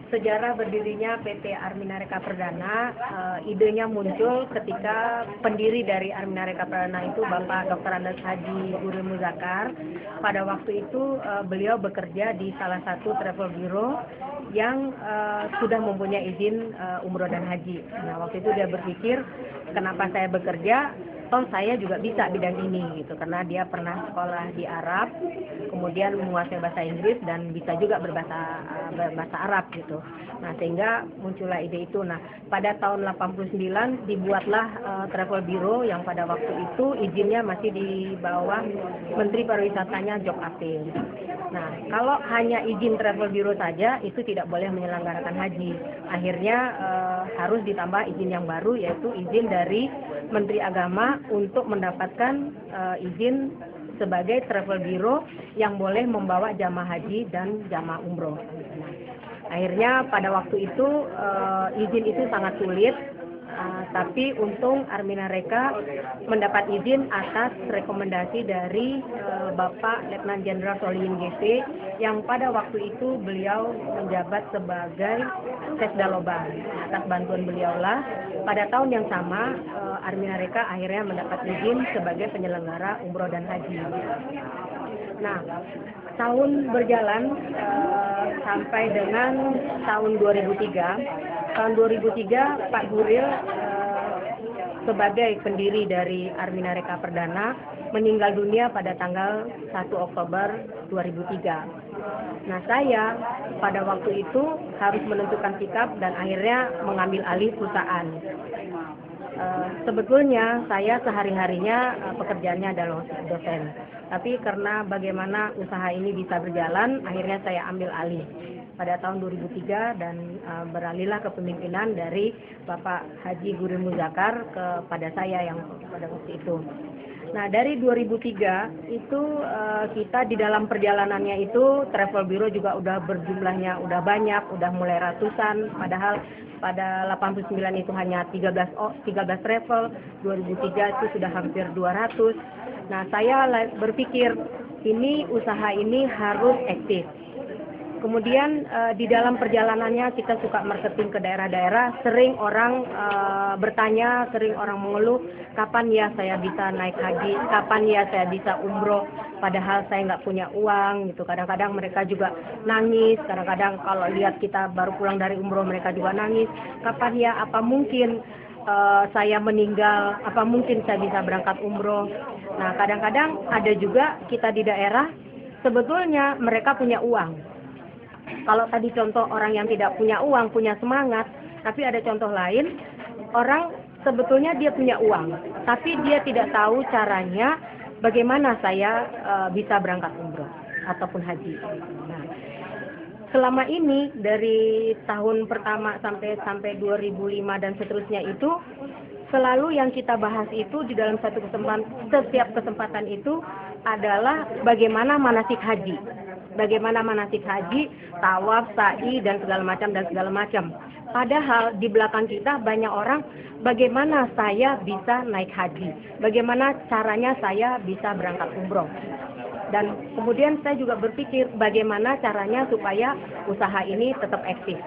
Sejarah berdirinya PT Armina Reka Perdana, idenya muncul ketika pendiri dari Armina Reka Perdana itu Bapak Dr. Andes Haji Guru Muzakar. Pada waktu itu beliau bekerja di salah satu travel bureau yang sudah mempunyai izin umroh dan haji. Nah, waktu itu dia berpikir, kenapa saya bekerja? Toh saya juga bisa bidang ini gitu, karena dia pernah sekolah di Arab, kemudian menguasai bahasa Inggris dan bisa juga berbahasa Arab gitu. Nah, sehingga muncullah ide itu. Nah, pada tahun 89 dibuatlah travel bureau yang pada waktu itu izinnya masih di bawah Menteri Pariwisatanya Jok Apil. Nah, kalau hanya izin travel bureau saja itu tidak boleh menyelenggarakan haji. Akhirnya harus ditambah izin yang baru, yaitu izin dari Menteri Agama untuk mendapatkan izin sebagai travel bureau yang boleh membawa jamaah haji dan jamaah umroh. Nah, akhirnya pada waktu itu izin itu sangat sulit, tapi untung Armina Reka mendapat izin atas rekomendasi dari Bapak Letnan Jenderal Solihin GC yang pada waktu itu beliau menjabat sebagai Sekda Lobang. Atas bantuan beliaulah pada tahun yang sama Armina Reka akhirnya mendapat izin sebagai penyelenggara umroh dan haji. Nah, tahun berjalan sampai dengan tahun 2003. Tahun 2003 Pak Guril sebagai pendiri dari Armina Reka Perdana meninggal dunia pada tanggal 1 Oktober 2003. Nah, saya pada waktu itu harus menentukan sikap dan akhirnya mengambil alih perusahaan. Sebetulnya saya sehari-harinya pekerjaannya adalah dosen. Tapi karena bagaimana usaha ini bisa berjalan, akhirnya saya ambil alih pada tahun 2003 dan beralihlah kepemimpinan dari Bapak Haji Guru Muzakar kepada saya yang pada waktu itu. Nah, dari 2003 itu kita di dalam perjalanannya itu travel bureau juga udah berjumlahnya udah banyak, udah mulai ratusan, padahal pada 89 itu hanya 13 travel, 2003 itu sudah hampir 200. Nah, saya berpikir ini usaha ini harus eksis. Kemudian di dalam perjalanannya kita suka marketing ke daerah-daerah, sering orang bertanya, sering orang mengeluh, kapan ya saya bisa naik haji, kapan ya saya bisa umroh, padahal saya nggak punya uang gitu. Kadang-kadang mereka juga nangis, kadang-kadang kalau lihat kita baru pulang dari umroh mereka juga nangis, kapan ya, apa mungkin saya meninggal, apa mungkin saya bisa berangkat umroh. Nah, kadang-kadang ada juga kita di daerah, sebetulnya mereka punya uang. Kalau tadi contoh orang yang tidak punya uang, punya semangat, tapi ada contoh lain, orang sebetulnya dia punya uang, tapi dia tidak tahu caranya bagaimana saya bisa berangkat umroh ataupun haji. Nah, selama ini dari tahun pertama sampai 2005 dan seterusnya itu selalu yang kita bahas itu di dalam setiap kesempatan itu adalah bagaimana manasik haji. Bagaimana manasik haji, tawaf, sa'i dan segala macam. Padahal di belakang kita banyak orang, bagaimana saya bisa naik haji? Bagaimana caranya saya bisa berangkat umroh? Dan kemudian saya juga berpikir bagaimana caranya supaya usaha ini tetap eksis.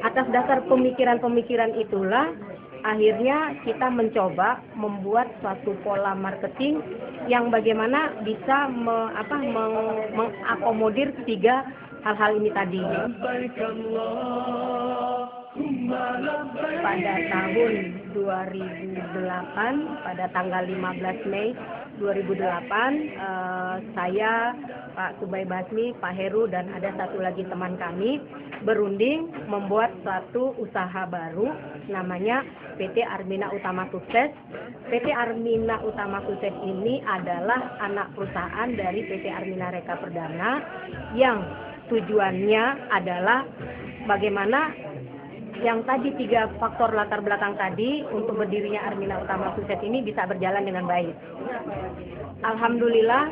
Atas dasar pemikiran-pemikiran itulah akhirnya kita mencoba membuat suatu pola marketing yang bagaimana bisa mengakomodir tiga hal-hal ini tadi. Pada tahun 2008, pada tanggal 15 Mei 2008, saya, Pak Subay Basmi, Pak Heru, dan ada satu lagi teman kami berunding membuat suatu usaha baru namanya PT Armina Utama Sukses. PT Armina Utama Sukses ini adalah anak perusahaan dari PT Armina Reka Perdana yang tujuannya adalah bagaimana yang tadi tiga faktor latar belakang tadi untuk berdirinya Armina Utama Sukses ini bisa berjalan dengan baik. Alhamdulillah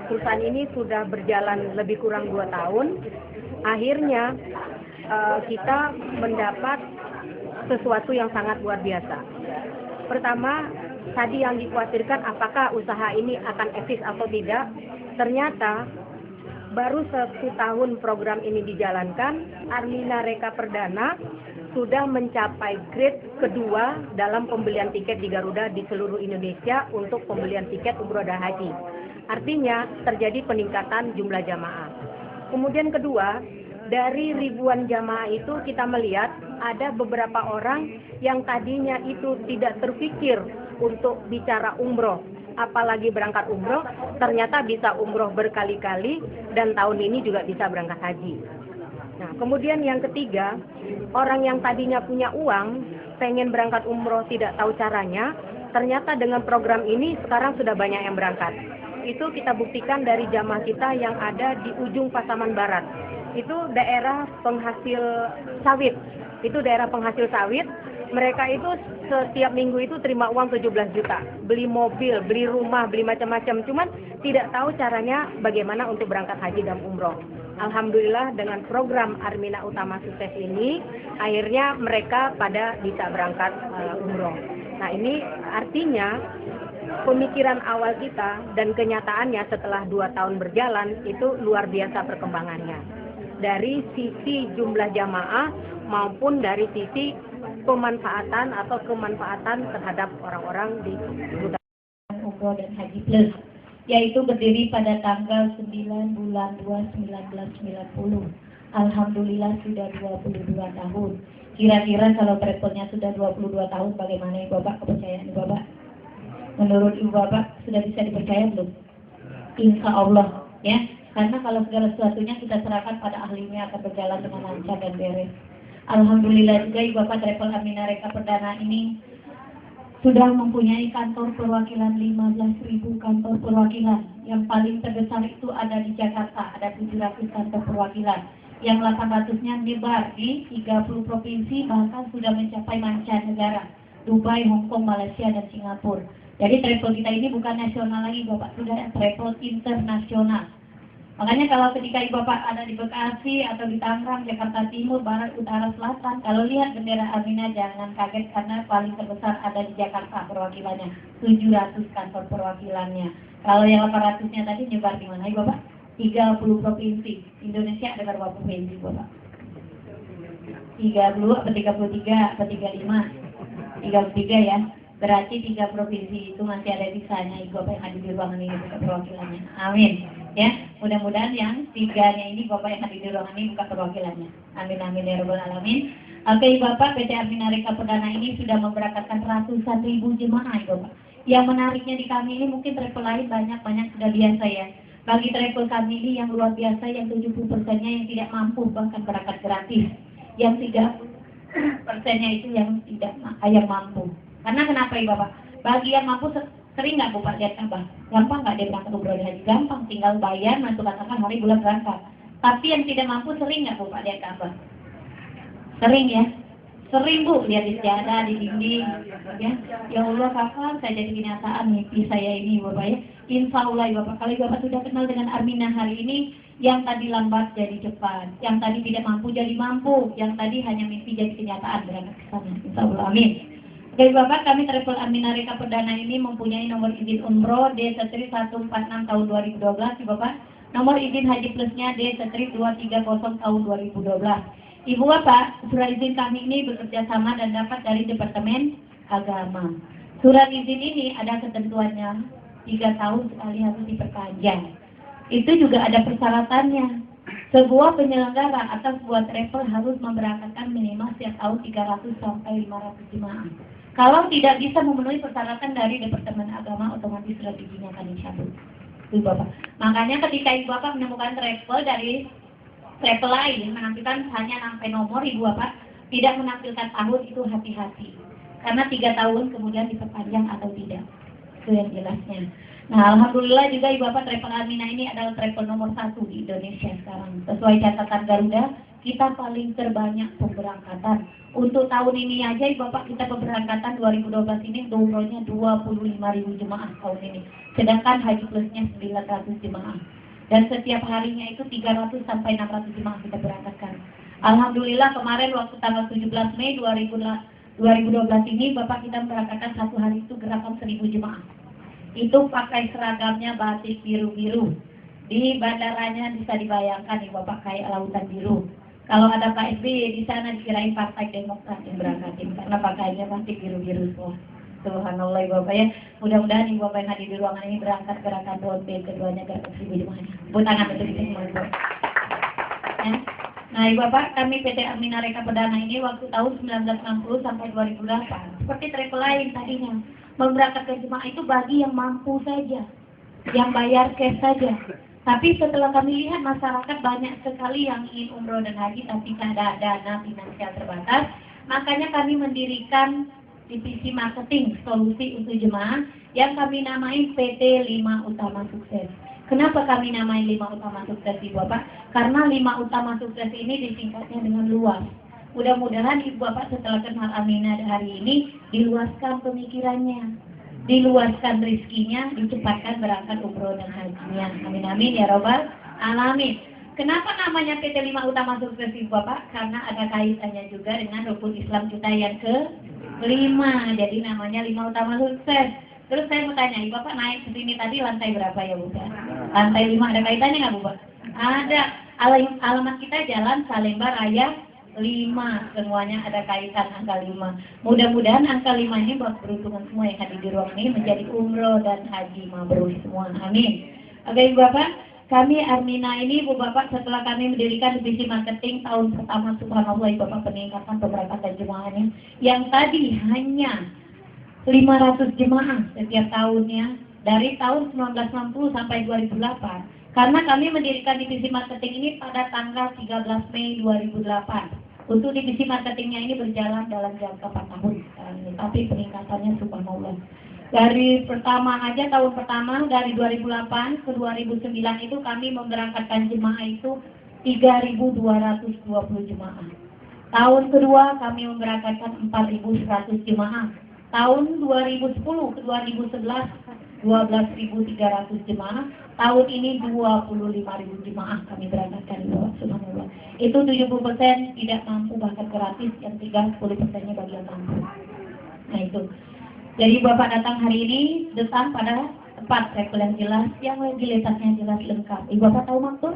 perusahaan ini sudah berjalan lebih kurang 2 tahun. Akhirnya kita mendapat sesuatu yang sangat luar biasa. Pertama, tadi yang dikhawatirkan apakah usaha ini akan eksis atau tidak. Ternyata baru 1 tahun program ini dijalankan, Armina Reka Perdana sudah mencapai grade kedua dalam pembelian tiket di Garuda di seluruh Indonesia untuk pembelian tiket umroh dan haji. Artinya terjadi peningkatan jumlah jamaah. Kemudian kedua, dari ribuan jamaah itu kita melihat ada beberapa orang yang tadinya itu tidak terpikir untuk bicara umroh, apalagi berangkat umroh, ternyata bisa umroh berkali-kali dan tahun ini juga bisa berangkat haji. Nah, kemudian yang ketiga, orang yang tadinya punya uang, pengen berangkat umroh tidak tahu caranya, ternyata dengan program ini sekarang sudah banyak yang berangkat. Itu kita buktikan dari jamaah kita yang ada di ujung Pasaman Barat. Itu daerah penghasil sawit. Itu daerah penghasil sawit. Mereka itu setiap minggu itu terima uang 17 juta. Beli mobil, beli rumah, beli macam-macam. Cuman tidak tahu caranya bagaimana untuk berangkat haji dan umroh. Alhamdulillah dengan program Armina Utama Sukses ini, akhirnya mereka pada bisa berangkat umroh. Nah, ini artinya pemikiran awal kita dan kenyataannya setelah 2 tahun berjalan itu luar biasa perkembangannya. Dari sisi jumlah jamaah maupun dari sisi pemanfaatan atau kemanfaatan terhadap orang-orang di umroh dan haji plus, yaitu berdiri pada tanggal 9 bulan 2 1990. Alhamdulillah sudah 22 tahun. Kira-kira kalau travelnya sudah 22 tahun, bagaimana Ibu Bapak kepercayaan Ibu Bapak? Menurut Ibu Bapak sudah bisa dipercaya belum? Insya Allah, ya. Karena kalau segala sesuatunya kita serahkan pada ahlinya akan berjalan dengan lancar dan beres. Alhamdulillah juga Ibu Bapak Travel Armina Reka Perdana ini sudah mempunyai kantor perwakilan 15.000 kantor perwakilan. Yang paling terbesar itu ada di Jakarta, ada 700 kantor perwakilan. Yang 800-nya menyebar di 30 provinsi, bahkan sudah mencapai mancanegara, Dubai, Hong Kong, Malaysia, dan Singapura. Jadi travel kita ini bukan nasional lagi Bapak, sudah travel internasional. Makanya kalau ketika Ibu Bapak ada di Bekasi atau di Tangerang, Jakarta Timur, Barat, Utara, Selatan, kalau lihat bendera Armina jangan kaget karena paling terbesar ada di Jakarta perwakilannya, 700 kantor perwakilannya. Kalau yang 800-nya tadi nyebar di mana Ibu Bapak? 30 provinsi. Indonesia ada berapa provinsi Ibu Bapak? 30 atau 33 atau 35? 33 ya. Berarti 3 provinsi itu masih ada bisanya Ibu Bapak yang hadir di ruangan ini buka perwakilannya. Amin. Ya, mudah-mudahan yang 3-nya ini Bapak yang hadir di ruangan ini buka perwakilannya. Amin amin ya rabbal alamin. Oke Ibu Bapak, PT Armina Reka Perdana ini sudah memberangkatkan ratusan ribu jemaah Ibu Bapak. Yang menariknya di kami ini mungkin travel lain banyak sudah biasa ya. Bagi travel kami ini yang luar biasa, yang 70%-nya yang tidak mampu bahkan berangkat gratis. Yang 3%-nya itu yang tidak mampu. Karena kenapa Ibu Bapak? Bagi yang mampu sering nggak Bu Pak lihat Abah? Gampang nggak dia berangkat umroh dan haji? Gampang, tinggal bayar, masuk katakan hari bulan berangkat. Tapi yang tidak mampu sering nggak Bu Pak lihat Abah? Sering ya? Sering Bu, lihat di sejadah, di dinding, ya. Ya Allah, kapan saya jadi kenyataan mimpi saya ini Bapak ya? Insya Allah ya Bapak, kalau Bapak sudah kenal dengan Armina hari ini, yang tadi lambat jadi cepat, yang tadi tidak mampu jadi mampu, yang tadi hanya mimpi jadi kenyataan berangkat ke sana. Insya Allah, amin. Baik Bapak, kami Travel Armina Reka Perdana ini mempunyai nomor izin umroh D-146 tahun 2012 Bapak. Nomor izin haji plusnya D-230 tahun 2012. Ibu Bapak, surat izin kami ini bekerja sama dan dapat dari Departemen Agama. Surat izin ini ada ketentuannya, 3 tahun sekali harus diperpanjang. Itu juga ada persyaratannya. Sebuah penyelenggara atau sebuah travel harus memberangkatkan minimal setiap tahun 300 sampai 500 jemaah. Kalau tidak bisa memenuhi persyaratan dari Departemen Agama, otomatis surat izinnya akan dicabut. Ibu Bapak. Makanya ketika Ibu Bapak menemukan travel dari travel lain menampilkan hanya sampai nomor Ibu Bapak, tidak menampilkan tahun, itu hati-hati. Karena 3 tahun kemudian diperpanjang atau tidak. Itu yang jelasnya. Nah, Alhamdulillah juga Ibu Bapak Travel Armina ini adalah travel nomor 1 di Indonesia sekarang. Sesuai catatan Garuda, kita paling terbanyak pemberangkatan. Untuk tahun ini aja Ibu Bapak kita pemberangkatan 2012 ini umrohnya 25.000 jemaah tahun ini. Sedangkan haji plusnya 900 jemaah. Dan setiap harinya itu 300 sampai 600 jemaah kita berangkatkan. Alhamdulillah kemarin waktu tanggal 17 Mei 2012 ini Bapak kita memberangkatkan satu hari itu gerakan 1.000 jemaah. Itu pakai seragamnya batik biru-biru. Di bandaranya bisa dibayangkan nih Bapak kayak lautan biru. Kalau ada Pak SBY di sana dikirain Partai Demokrat yang berangkatin karena pakaiannya pasti biru-biru semua. Subhanallah Bapak ya. Mudah-mudahan Ibu Bapak yang hadir di ruangan ini berangkat gerakan Road Day keduanya gerakan seribu jemaahnya. Bu tangan untuk kita semua Ibu. Ya. Nah Ibu Bapak, kami PT Armina Reka Perdana ini waktu tahun 1960 sampai 2008 seperti travel lain tadinya. Memberangkatkan jemaah itu bagi yang mampu saja, yang bayar cash saja. Tapi setelah kami lihat masyarakat banyak sekali yang ingin umroh dan haji tapi tidak ada dana finansial terbatas, makanya kami mendirikan divisi marketing solusi untuk jemaah yang kami namai PT 5 Utama Sukses. Kenapa kami namai 5 Utama Sukses Ibu Bapak? Karena 5 Utama Sukses ini disingkatnya dengan luas. Mudah-mudahan Ibu Bapak setelah kenal Amina hari ini diluaskan pemikirannya, diluaskan rizkinya, dicepatkan berangkat umroh dan hajinya. Amin amin ya robbal alamin. Kenapa namanya PT 5 Utama Sukses Ibu Bapak? Karena ada kaitannya juga dengan rukun Islam kita yang ke-5. Jadi namanya 5 Utama Sukses. Terus saya mau tanya, Ibu Bapak naik ke sini tadi lantai berapa ya Bu? Lantai 5, ada kaitannya nggak Bu Bapak? Ada. Alamat kita Jalan Salemba Raya 5, semuanya ada kaitan angka 5. Mudah-mudahan angka 5 ini buat beruntungan semua yang hadir di ruang ini menjadi umroh dan haji mabrur semua. Amin. Oke Ibu Bapak, kami Armina ini Ibu Bapak setelah kami mendirikan divisi marketing tahun pertama, subhanallah Ibu Bapak, peningkatan pemberangkatan jemaahnya yang tadi hanya 500 jemaah setiap tahunnya dari tahun 1960 sampai 2008. Karena kami mendirikan divisi marketing ini pada tanggal 13 Mei 2008. Untuk divisi marketingnya ini berjalan dalam jangka 4 tahun. Tapi peningkatannya subhanallah. Dari pertama aja, tahun pertama dari 2008 ke 2009 itu kami memberangkatkan jemaah itu 3.220 jemaah. Tahun kedua kami memberangkatkan 4.100 jemaah. Tahun 2010 ke 2011 12.300 jemaah. Tahun ini 25.000 jemaah kami berangkatkan. Subhanallah. Itu 70% tidak mampu, bahkan gratis, yang 10%-nya bagi yang mampu. Nah itu. Jadi Bapak datang hari ini datang pada tempat travel yang jelas, yang legalitasnya jelas lengkap. Ibu Bapak tahu maktur?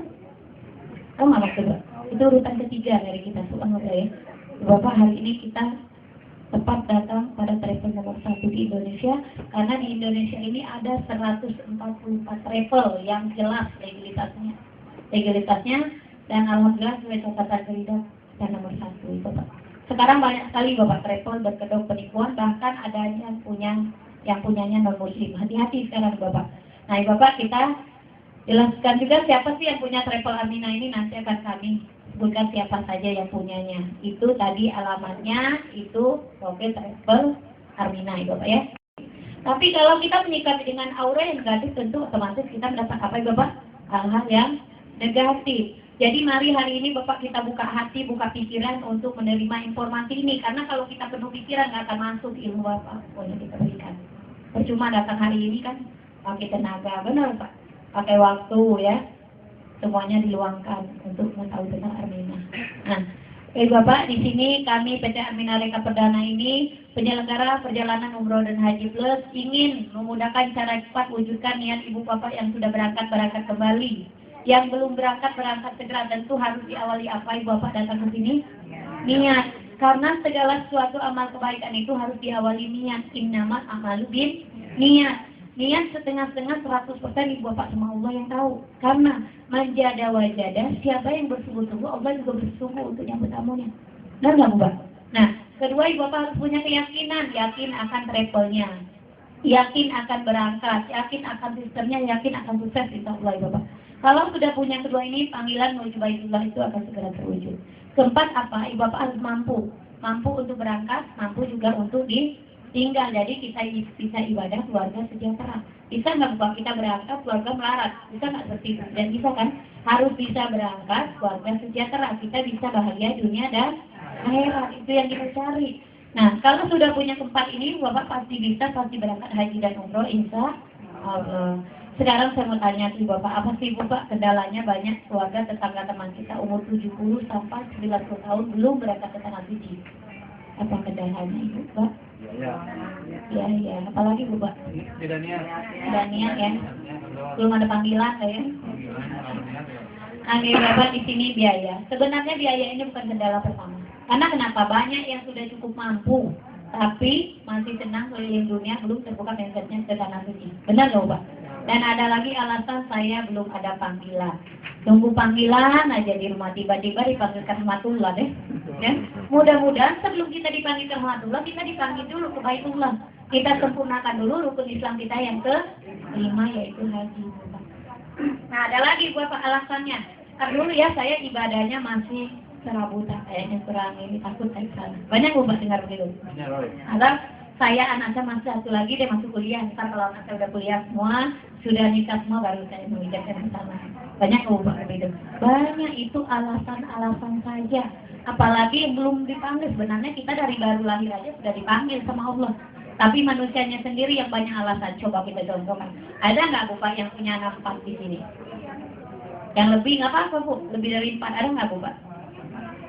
Tahu nggak maktur? Itu urutan ketiga dari kita. Subhanallah ya. Bapak hari ini kita tepat datang pada travel nomor 1 di Indonesia, karena di Indonesia ini ada 144 travel yang jelas legalitasnya dan alhamdulillah sesuai catatan Kerida dan nomor 1 Bapak. Sekarang banyak sekali Bapak travel berkedok penipuan, bahkan ada yang punyanya non muslim. Hati-hati sekarang Bapak. Nah Bapak, kita jelaskan juga siapa sih yang punya travel Armina ini, nanti akan kami sebutkan siapa saja yang punyanya. Itu tadi alamatnya, itu Profil Travel Armina Bapak ya. Tapi kalau kita menyikapi dengan aura yang negatif, tentu otomatis kita mendapat apa Bapak? Hal-hal yang negatif. Jadi mari hari ini Bapak kita buka hati, buka pikiran untuk menerima informasi ini. Karena kalau kita penuh pikiran nggak akan masuk ilmu Bapak yang kita berikan. Percuma datang hari ini kan pakai tenaga, benar Pak? Pakai waktu ya. Semuanya diluangkan untuk mengetahui tentang Armina. Nah, Bapak, di sini kami PT Armina Reka Perdana ini penyelenggara perjalanan umroh dan haji plus ingin memudahkan cara cepat wujudkan niat Ibu Bapak yang sudah berangkat kembali. Yang belum berangkat segera, tentu harus diawali apa Ibu Bapak datang ke sini? Niat. Karena segala sesuatu amal kebaikan itu harus diawali niat. Innamal a'malu bin niat. Niat setengah-setengah 100% Ibu Bapak sama Allah yang tahu. Karena manjada wajada, siapa yang bersungguh-sungguh, Allah juga bersungguh untuk yang tamunya. Benar nggak Bu Bapak? Nah, kedua Ibu Bapak harus punya keyakinan, yakin akan travelnya, yakin akan berangkat, yakin akan sistemnya, yakin akan sukses insya Allah Ibu Bapak. Kalau sudah punya kedua ini, panggilan menuju Baitullah itu akan segera terwujud. Keempat apa? Ibu Bapak harus mampu untuk berangkat, mampu juga untuk tinggal. Jadi kita bisa ibadah keluarga sejahtera. Bisa nggak Bapak kita berangkat keluarga melarat? Bisa nggak seperti itu? Dan bisa kan? Harus bisa berangkat keluarga sejahtera. Kita bisa bahagia dunia dan akhirat. Itu yang kita cari. Nah, kalau sudah punya keempat ini, Bapak pasti berangkat haji dan umroh insya Allah. Sekarang saya mau tanya sih Bapak, apa sih Bapak kendalanya banyak keluarga tetangga teman kita umur 70 sampai 90 tahun belum berangkat ke tanah suci? Apa kendalanya Ibu Bapak? Ya, Iya. Apalagi Bu Pak? Tidak niat ya. Belum ada panggilan ya. Akhir Bapak di sini biaya. Sebenarnya biaya ini bukan kendala pertama. Karena kenapa? Banyak yang sudah cukup mampu, tapi masih senang keliling dunia, belum terbuka mindsetnya ke tanah suci. Benar nggak Pak? Dan ada lagi alasan saya belum ada panggilan. Tunggu panggilan aja di rumah, tiba-tiba dipanggil ke rahmatullah deh. Ya? Mudah-mudahan sebelum kita dipanggil ke rahmatullah, kita dipanggil dulu ke baitullah. Kita sempurnakan dulu rukun Islam kita yang ke-5, yaitu haji. Nah, ada lagi Bapak alasannya. Karena dulu ya saya ibadahnya masih serabutan, kayaknya kurang ini, takut saya salah. Banyak Bapak dengar begitu. Atau saya anaknya masih satu lagi, dia masuk kuliah. Ntar kalau anak saya udah kuliah semua, sudah nikah semua, baru saya mengijarkan bersama. Banyak Bapak begitu. Banyak itu alasan-alasan saja. Apalagi yang belum dipanggil. Sebenarnya kita dari baru lahir aja sudah dipanggil sama Allah. Tapi manusianya sendiri yang banyak alasan. Coba kita contohkan. Ada nggak Bapak yang punya anak 4 di sini? Yang lebih nggak apa-apa Bu. Lebih dari 4 ada nggak Bapak?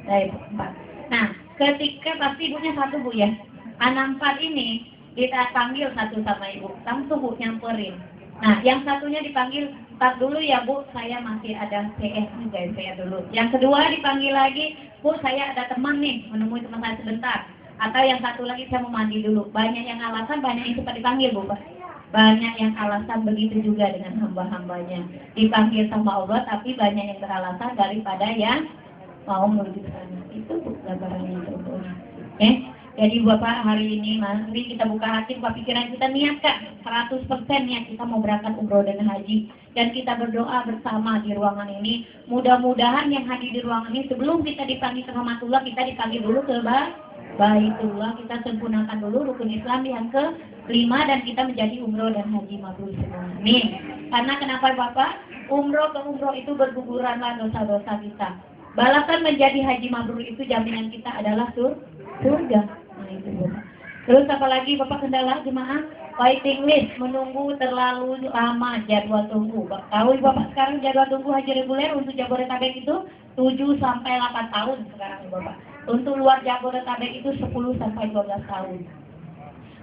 Dari 4. Nah, ketika pasti ibunya 1 Bu ya. Anak 4 ini kita panggil satu sama ibu. Langsung Bu nyamperin. Nah, yang satunya dipanggil, "Ntar dulu ya Bu, saya masih ada CS juga ya, saya dulu." Yang kedua dipanggil lagi, "Bu, saya ada teman nih, menemui teman saya sebentar." Atau yang satu lagi, "Saya mau mandi dulu." Banyak yang alasan, banyak yang cepat dipanggil Bu Pak. Banyak yang alasan, begitu juga dengan hamba-hambanya. Dipanggil sama Allah, tapi banyak yang beralasan daripada yang mau menuju ke sana. Itu Bu gambarannya contohnya. Jadi Bapak hari ini, mari kita buka hati, buka pikiran kita, niatkan 100% niat kita mau berangkat umroh dan haji. Dan kita berdoa bersama di ruangan ini. Mudah-mudahan yang hadir di ruangan ini, sebelum kita dipanggil ke rahmatullah, kita dipanggil dulu ke baitullah. Kita sempurnakan dulu rukun Islam yang ke-5 dan kita menjadi umroh dan haji mabrur semua. Amin. Karena kenapa Bapak? Umroh ke umroh itu berguguranlah dosa-dosa kita. Balasan menjadi haji mabrur itu jaminan kita adalah surga. Terus apalagi Bapak kendala jemaah? Waiting list, menunggu terlalu lama jadwal tunggu. Tahu Bapak sekarang jadwal tunggu haji reguler untuk Jabodetabek itu 7 sampai 8 tahun sekarang Bapak. Untuk luar Jabodetabek itu 10 sampai 12 tahun.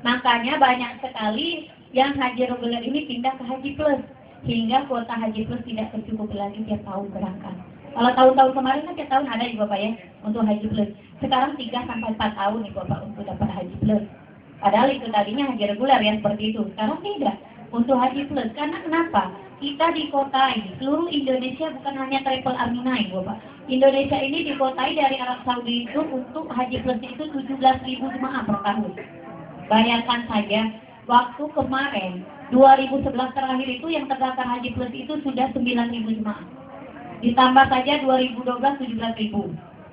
Makanya banyak sekali yang haji reguler ini pindah ke haji plus. Hingga kuota haji plus tidak tercukupi lagi tiap tahun berangkat. Kalau tahun-tahun kemarin kan tiap tahun ada ya Bapak ya untuk haji plus. Sekarang 3 sampai 4 tahun nih Bapak untuk dapat haji plus. Padahal itu tadinya haji reguler ya seperti itu. Sekarang tidak untuk haji plus. Karena kenapa? Kita dikotai seluruh Indonesia, bukan hanya travel Arminai Bapak. Indonesia ini dikotai dari Arab Saudi itu untuk haji plus itu 17.000 jemaah per tahun. Bayangkan saja waktu kemarin 2011 terakhir itu yang terdaftar haji plus itu sudah 9.000 jemaah. Ditambah saja 2012 17.000,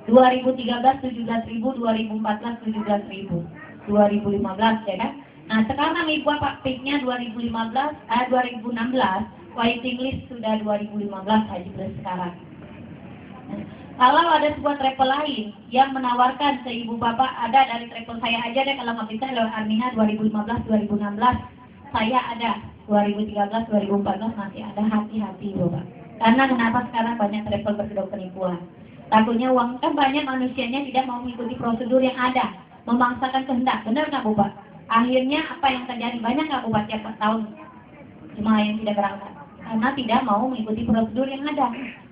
2013 17.000, 2014 17.000, 2015 ya kan. Nah sekarang nih Bapak peaknya 2016, waiting list sudah 2015 haji plus sekarang. Nah, kalau ada sebuah travel lain yang menawarkan ke ibu bapak, ada dari travel saya aja deh, kalau nggak bisa lewat Armina 2015, 2016 saya ada, 2013, 2014 masih ada, hati-hati Bapak. Karena kenapa sekarang banyak travel berkedok penipuan? Takutnya uang, kan banyak manusianya tidak mau mengikuti prosedur yang ada, memaksakan kehendak. Benar nggak Bapak? Akhirnya apa yang terjadi? Banyak nggak Bapak tiap tahun jemaah yang tidak berangkat? Karena tidak mau mengikuti prosedur yang ada.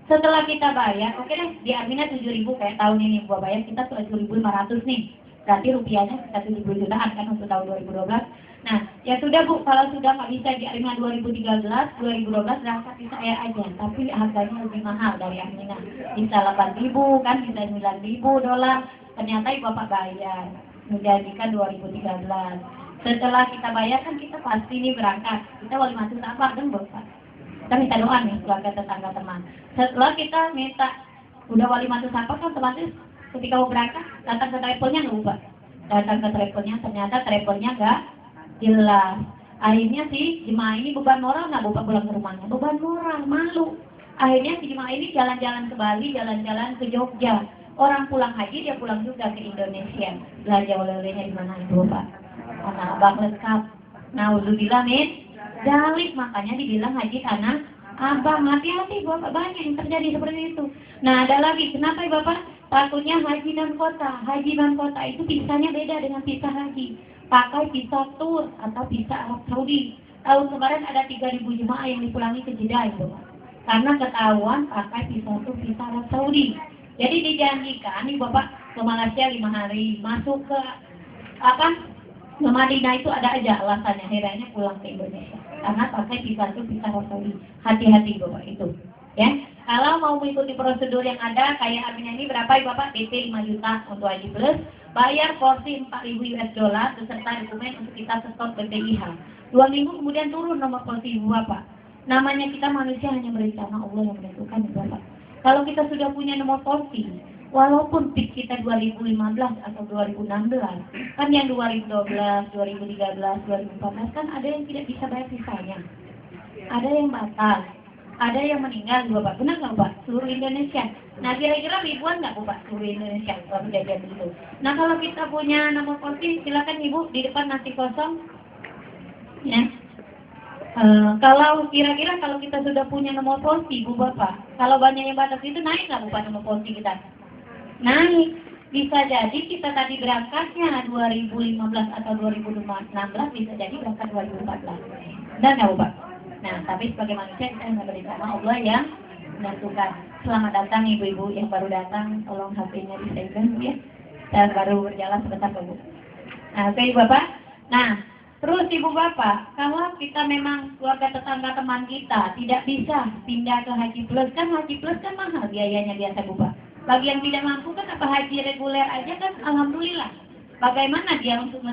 Setelah kita bayar, oke deh, di Armina 7.000 kayak tahun ini Bapak bayar, kita 7.500 nih. Berarti rupiahnya kita 70 jutaan kan untuk tahun 2012. Nah, ya sudah Bu, kalau sudah nggak bisa di Armina 2013, 2012 berangkat di saya aja. Tapi harganya lebih mahal dari Armina. Bisa 8.000 kan, bisa 9.000 dolar. Ternyata Bapak bayar, menjadikan 2013. Setelah kita bayar kan kita pasti nih berangkat. Kita wali masuk apa kan Bapak? Kita minta doa nih keluarga tetangga teman. Setelah kita minta udah wali masuk apa kan otomatis ketika mau berangkat datang ke travelnya nggak Bapak? Datang ke travelnya, ternyata travelnya nggak jelas. Akhirnya si jemaah ini beban moral nggak Bapak pulang ke rumahnya? Beban moral, malu. Akhirnya si jemaah ini jalan-jalan ke Bali, jalan-jalan ke Jogja. Orang pulang haji dia pulang juga ke Indonesia. Belanja oleh-olehnya di mana itu Bapak? Tanah Abang lengkap. Nauzubillah min dzalik, makanya dibilang haji tanah Abang, hati-hati Bapak, banyak yang terjadi seperti itu. Nah, ada lagi, kenapa ya Bapak? Takutnya haji dan kota. Haji dan kota itu visanya beda dengan visa haji. Pakai visa tur atau visa Arab Saudi. Tahun kemarin ada 3.000 jemaah yang dipulangi ke Jeddah itu, Bapak. Karena ketahuan pakai visa tur, visa Arab Saudi. Jadi dijanjikan nih Bapak ke Malaysia 5 hari, masuk ke ke Madinah itu ada aja alasannya, akhirnya pulang ke Indonesia. Karena pakai visa itu visa Arab Saudi. Hati-hati Bapak itu. Ya, kalau mau mengikuti prosedur yang ada, kayak Aminah ini berapa ya Bapak? DP 5 juta untuk Haji Plus, bayar porsi 4.000 US dollar beserta dokumen untuk kita setor BPIH. 2 minggu kemudian turun nomor porsi Ibu Bapak. Namanya kita manusia hanya berencana, Allah yang menentukan ya Bapak. Kalau kita sudah punya nomor porsi, walaupun PIK kita 2015 atau 2016, kan yang 2012, 2013, 2014 kan ada yang tidak bisa bayar sisanya. Ada yang batal, ada yang meninggal Bapak. Benar nggak Bapak? Seluruh Indonesia. Nah kira-kira ribuan nggak Bapak seluruh Indonesia kalau kejadian begitu. Nah kalau kita punya nomor porsi, silakan Ibu di depan nasi kosong. Ya. Kalau kira-kira kalau kita sudah punya nomor porsi Ibu Bapak, kalau banyak yang batas itu naik nggak Bapak nomor porsi kita? Naik. Bisa jadi kita tadi berangkatnya 2015 atau 2016, bisa jadi berangkat 2014. Dan nggak Bapak? Nah, tapi sebagai manusia kita hanya berencana, Allah yang menentukan. Selamat datang ibu-ibu yang baru datang, tolong HP-nya di-save ya. Dan baru berjalan sebentar Bu. Nah, oke Bapak. Nah, terus Ibu Bapak, kalau kita memang keluarga tetangga teman kita tidak bisa pindah ke Haji Plus, kan Haji Plus kan mahal biayanya biasa Bapak. Bagi yang tidak mampu kan apa haji reguler aja kan alhamdulillah. Bagaimana dia untuk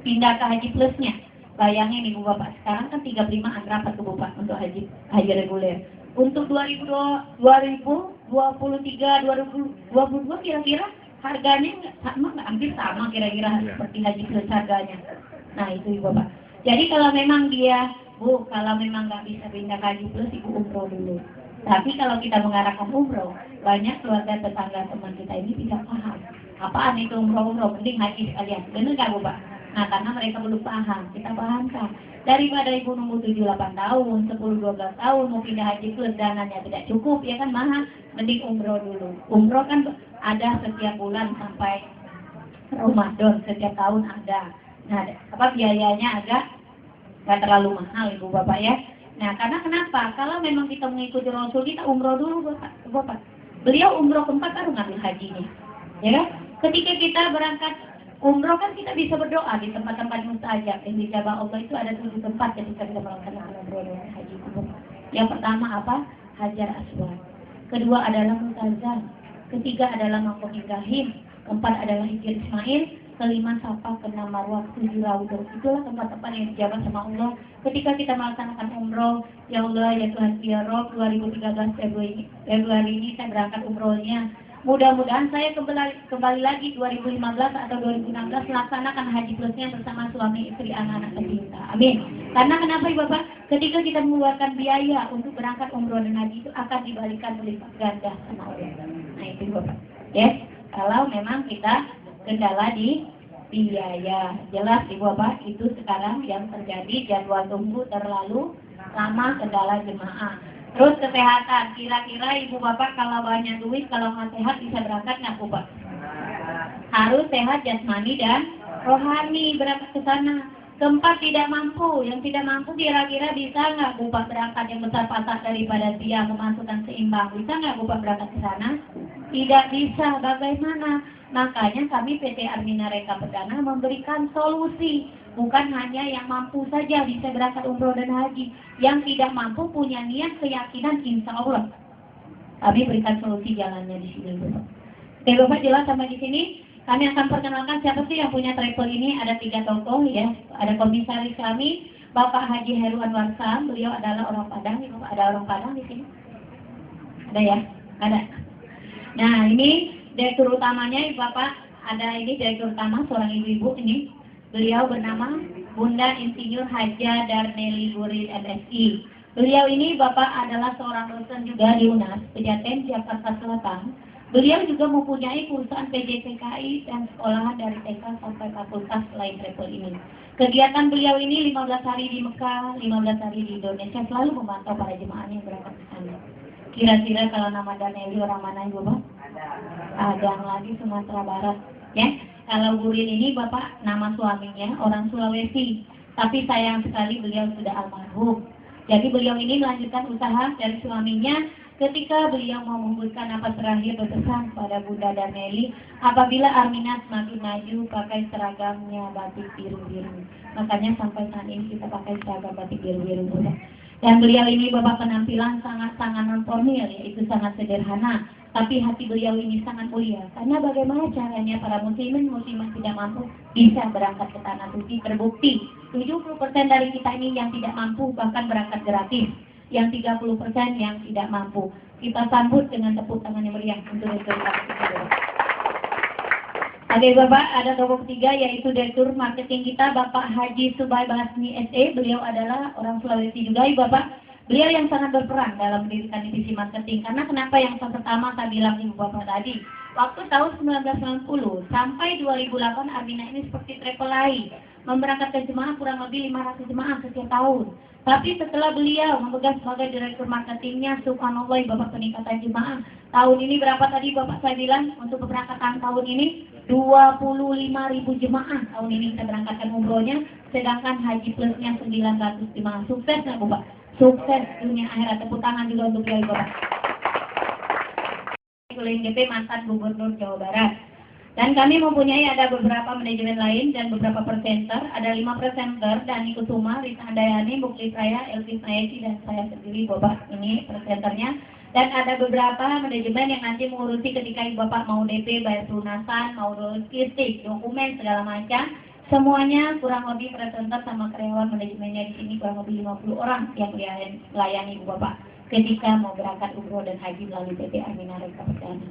pindah ke Haji Plusnya? Bayangin Ibu Bapak, sekarang kan 35 berapa tuh Bapak untuk haji reguler. Untuk 2023, 2022 kira-kira harganya sama nggak? Hampir sama kira-kira seperti Haji Plus harganya. Nah itu Ibu Bapak. Jadi kalau memang dia, Bu, kalau memang nggak bisa pindah ke Haji Plus, Ibu umroh dulu. Tapi kalau kita mengarahkan umroh, banyak keluarga tetangga teman kita ini tidak paham. Apaan itu umroh, mending haji sekalian. Benar nggak Bu Pak? Nah karena mereka belum paham, kita pahamkan. Daripada Ibu nunggu 7-8 tahun, 10-12 tahun, mau pindah Haji Plus, dananya tidak cukup, ya kan mahal. Mending umroh dulu. Umroh kan ada setiap bulan sampai Ramadan, setiap tahun ada. Nah, biayanya agak nggak terlalu mahal Ibu Bapak ya. Nah, karena kenapa? Kalau memang kita mengikuti Rasul, kita umroh dulu Bapak. Beliau umroh keempat baru ngambil hajinya. Ya kan? Ketika kita berangkat umroh kan kita bisa berdoa di tempat-tempat mustajab. Yang dijabah Allah itu ada 7 tempat ketika kita melaksanakan umroh dan haji. Yang pertama apa? Hajar Aswad. Kedua adalah Mutazal. Ketiga adalah Maqam Ibrahim. Keempat adalah Hijr Ismail. Kelima Safa, keenam Marwah, 7 Raudhah. Itulah tempat-tempat yang dijabah sama Allah ketika kita melaksanakan umroh. Ya Allah, ya Tuhan ya Rob, 2013 Februari ini saya berangkat umrohnya. Mudah-mudahan saya kembali lagi 2015 atau 2016 melaksanakan Haji Plusnya bersama suami, istri, anak-anak tercinta. Amin. Karena kenapa Ibu Bapak? Ketika kita mengeluarkan biaya untuk berangkat umroh dan haji itu akan dibalikan berlipat ganda sama Allah. Nah itu Ibu Bapak. Ya, kalau memang kita kendala di biaya. Jelas Ibu Bapak, itu sekarang yang terjadi, jadwal tunggu terlalu lama, kendala jemaah. Terus kesehatan, kira-kira Ibu Bapak kalau banyak duit, kalau nggak sehat bisa berangkat nggak Bu Pak? Harus sehat jasmani dan rohani berangkat ke sana. Keempat tidak mampu, yang tidak mampu kira-kira bisa nggak Bu Pak berangkat yang besar-pasak daripada dia, pemasukan seimbang, bisa nggak Bu Pak berangkat ke sana? Tidak bisa, bagaimana? Makanya kami PT Armina Reka Perdana memberikan solusi. Bukan hanya yang mampu saja bisa berangkat umroh dan haji. Yang tidak mampu punya niat, keyakinan, insya Allah. Kami berikan solusi jalannya di sini Bapak. Oke Bapak jelas sampai di sini. Kami akan perkenalkan siapa sih yang punya travel ini. Ada 3 tokoh ya. Ada komisaris kami, Bapak Haji Heru Anwar Sam. Beliau adalah orang Padang. Bapak ada orang Padang di sini? Ada ya? Ada. Nah ini direktur utamanya Bapak, ada ini direktur utama seorang ibu-ibu ini. Beliau bernama Bunda Insinyur Haja Darneli Gurid MSI. Beliau ini Bapak adalah seorang dosen juga di UNAS, Pejaten, Jakarta Selatan. Beliau juga mempunyai perusahaan PJTKI dan sekolahan dari TK sampai fakultas selain travel ini. Kegiatan beliau ini 15 hari di Mekah, 15 hari di Indonesia, selalu memantau para jemaah yang berangkat ke sana. Kira-kira kalau nama Daneli orang mana Ibu Bapak? Ada lagi Sumatera Barat, ya. Kalau Burin ini Bapak nama suaminya orang Sulawesi, tapi sayang sekali beliau sudah almarhum. Jadi beliau ini melanjutkan usaha dari suaminya. Ketika beliau mau memberikan napas terakhir berpesan pada Bunda Daneli, apabila Armina semakin maju pakai seragamnya batik biru-biru. Makanya sampai saat ini kita pakai seragam batik biru-biru. Dan beliau ini Bapak penampilan sangat-sangat non-formal, yaitu sangat sederhana. Tapi hati beliau ini sangat mulia. Karena bagaimana caranya para muslimin tidak mampu bisa berangkat ke tanah suci, terbukti 70% dari kita ini yang tidak mampu bahkan berangkat gratis. Yang 30% yang tidak mampu. Kita sambut dengan tepuk tangan yang meriah untuk Direktur Marketing. Oke Bapak, ada tokoh ketiga yaitu Direktur Marketing kita Bapak Haji Subai Basni SE. Beliau adalah orang Sulawesi juga ya Bapak. Beliau yang sangat berperan dalam mendirikan divisi marketing. Karena kenapa yang pertama saya bilang Ibu Bapak tadi, waktu tahun 1990 sampai 2008 Armina ini seperti travel lain, memberangkatkan jemaah kurang lebih 500 jemaah setiap tahun. Tapi setelah beliau memegang sebagai direktur marketingnya, subhanallah Bapak peningkatan jemaah. Tahun ini berapa tadi Bapak saya bilang untuk keberangkatan tahun ini? 25.000 jemaah tahun ini kita berangkatkan umrohnya, sedangkan haji plusnya 900 jemaah. Sukses nggak Bapak? Sukses dunia akhirat. Tepuk tangan juga untuk beliau Bapak. Kuling DP mantan Gubernur Jawa Barat. Dan kami mempunyai ada beberapa manajemen lain dan beberapa presenter. Ada 5 presenter, Dani Kusuma, Rita Handayani, Muklis Raya, Elvis Nayeti, dan saya sendiri Bapak ini presenternya. Dan ada beberapa manajemen yang nanti mengurusi ketika Bapak mau DP, bayar pelunasan, mau logistik, dokumen, segala macam. Semuanya kurang lebih presenter sama karyawan manajemennya di sini kurang lebih 50 orang yang melayani Bapak ketika mau berangkat umroh dan haji melalui PT Armina Reka Perdana.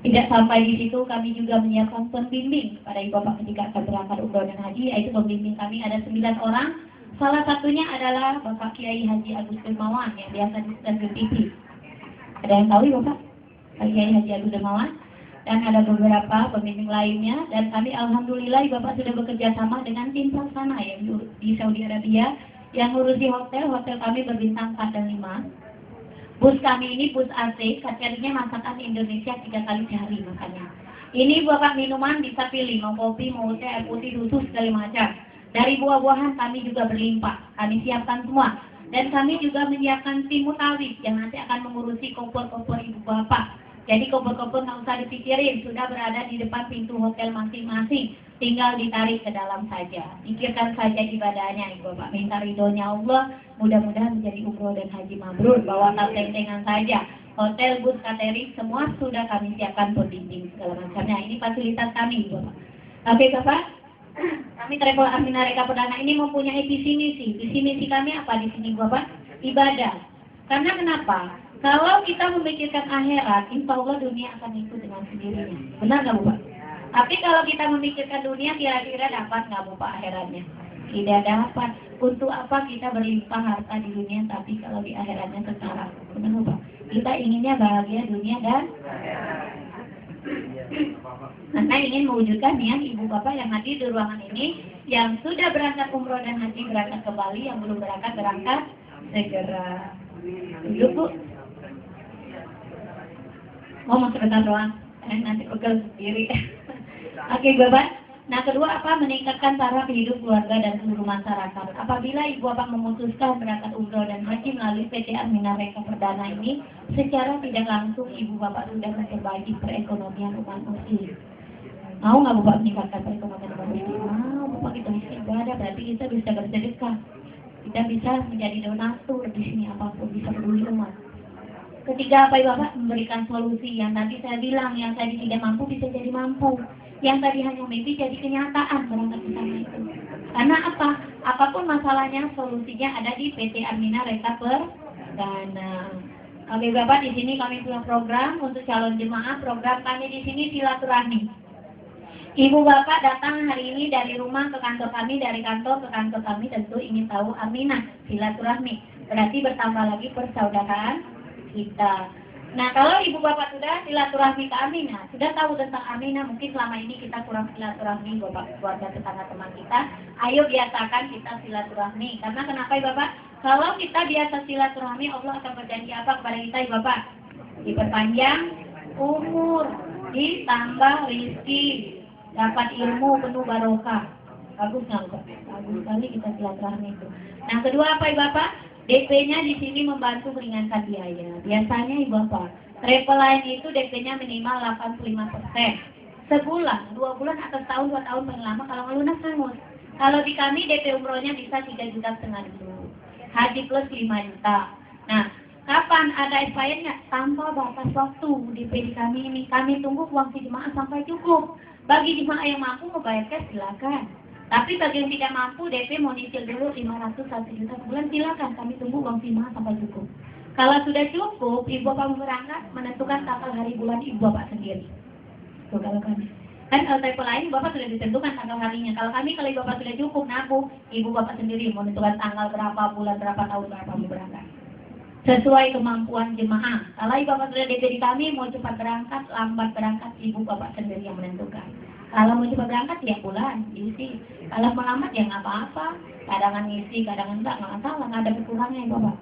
Tidak sampai di situ, kami juga menyiapkan pembimbing pada Ibu Bapak ketika akan berangkat umroh dan haji, yaitu pembimbing kami ada 9 orang. Salah satunya adalah Bapak Kiai Haji Agus Dermawan yang biasa disebut TV. Ada yang tahu ya Bapak? Pak Kiai Haji Agus Dermawan. Dan ada beberapa pembimbing lainnya. Dan kami alhamdulillah Bapak sudah bekerja sama dengan tim pelaksana yang di Saudi Arabia yang ngurusi hotel kami berbintang 4 dan 5. Bus kami ini bus AC, kacarnya masakan Indonesia 3 kali sehari makanya. Ini Bapak minuman bisa pilih, mau kopi, mau teh, air putih, susu, segala macam. Dari buah-buahan kami juga berlimpah, kami siapkan semua. Dan kami juga menyiapkan tim mutawif yang nanti akan mengurusi kompor-kompor Ibu Bapak. Jadi kompor-kompor nggak usah dipikirin, sudah berada di depan pintu hotel masing-masing. Tinggal ditarik ke dalam saja. Pikirkan saja ibadahnya Ibu Bapak. Minta ridhonya Allah, mudah-mudahan menjadi umroh dan haji mabrur. Bawa tenteng-tengan saja. Hotel, bus, catering, semua sudah kami siapkan pembimbing segala macamnya. Ini fasilitas kami Ibu Bapak. Oke Bapak, kami Travel Armina Reka Perdana ini mempunyai visi misi. Visi misi kami apa di sini Bapak? Ibadah. Karena kenapa? Kalau kita memikirkan akhirat, insya Allah dunia akan ikut dengan sendirinya. Benar nggak Bapak? Tapi kalau kita memikirkan dunia, kira-kira dapat nggak Bapak akhiratnya? Tidak dapat. Untuk apa kita berlimpah harta di dunia, tapi kalau di akhiratnya sengsara? Benar Bapak? Kita inginnya bahagia dunia dan karena ingin mewujudkan niat Ibu Bapak yang hadir di ruangan ini, yang sudah berangkat umroh dan haji berangkat ke Bali, yang belum berangkat segera. Duduk Bu. Mau sebentar doang, nanti pegel sendiri. Oke Bapak. Nah kedua apa? Meningkatkan taraf hidup keluarga dan seluruh masyarakat. Apabila Ibu Bapak memutuskan berangkat umroh dan haji melalui PT Armina Reka Perdana ini, secara tidak langsung Ibu Bapak sudah memperbaiki perekonomian umat muslim. Mau nggak Bapak meningkatkan perekonomian umat muslim? Mau Bapak, kita bisa ibadah, berarti kita bisa bersedekah. Kita bisa menjadi donatur di sini, apapun bisa peduli umat. Ketiga apa ya Bapak? Memberikan solusi. Yang tadi saya bilang, yang tadi tidak mampu bisa jadi mampu. Yang tadi hanya mimpi jadi kenyataan berangkat ke sana itu. Karena apa? Apapun masalahnya, solusinya ada di PT Armina Reka Perdana. Oke Bapak, di sini kami punya program untuk calon jemaah. Program kami di sini silaturahmi. Ibu Bapak datang hari ini dari rumah ke kantor kami, dari kantor ke kantor kami, tentu ingin tahu Armina, silaturahmi. Berarti bertambah lagi persaudaraan kita. Nah, kalau ibu bapak sudah silaturahmi ke Aminah, sudah tahu tentang Aminah, mungkin selama ini kita kurang silaturahmi bapak keluarga tetangga teman kita. Ayo biasakan kita silaturahmi. Karena kenapa ibu bapak? Kalau kita biasa silaturahmi, Allah akan berjanji apa kepada kita ibu bapak? Diperpanjang umur, ditambah rezeki, dapat ilmu penuh barokah. Bagus nggak Bapak? Bagus sekali kita silaturahmi itu. Nah, kedua apa ibu bapak? DP-nya di sini membantu meringankan biaya. Biasanya ibu bapak, travel lain itu DP-nya minimal 85%. Sebulan, 2 bulan atau setahun, 2 tahun paling lama kalau nggak lunas hangus. Kalau di kami DP umrohnya bisa 3,5 juta dulu. Haji plus 5 juta. Nah, kapan ada expirednya? Tanpa batas waktu DP di kami ini. Kami tunggu uang si jemaah sampai cukup. Bagi jemaah yang mampu membayar cash silakan. Tapi bagi yang tidak mampu, DP mau nyicil dulu 500 1 juta sebulan, silakan. Kami tunggu uang jemaah sampai cukup. Kalau sudah cukup, ibu bapak berangkat menentukan tanggal hari bulan ibu bapak sendiri. Tuh kalau kami. Kan kalau travel lain, bapak sudah ditentukan tanggal harinya. Kalau kami, kalau ibu bapak sudah cukup nabung, ibu bapak sendiri menentukan tanggal berapa, bulan berapa, tahun berapa mau berangkat. Sesuai kemampuan jemaah. Kalau ibu bapak sudah DP di kami, mau cepat berangkat, lambat berangkat, ibu bapak sendiri yang menentukan. Kalau mau cepat berangkat, tiap bulan, isi. Kalau melambat, ya nggak apa-apa. Kadangan ngisi, kadangan enggak masalah, nggak ada kekurangannya ibu bapak.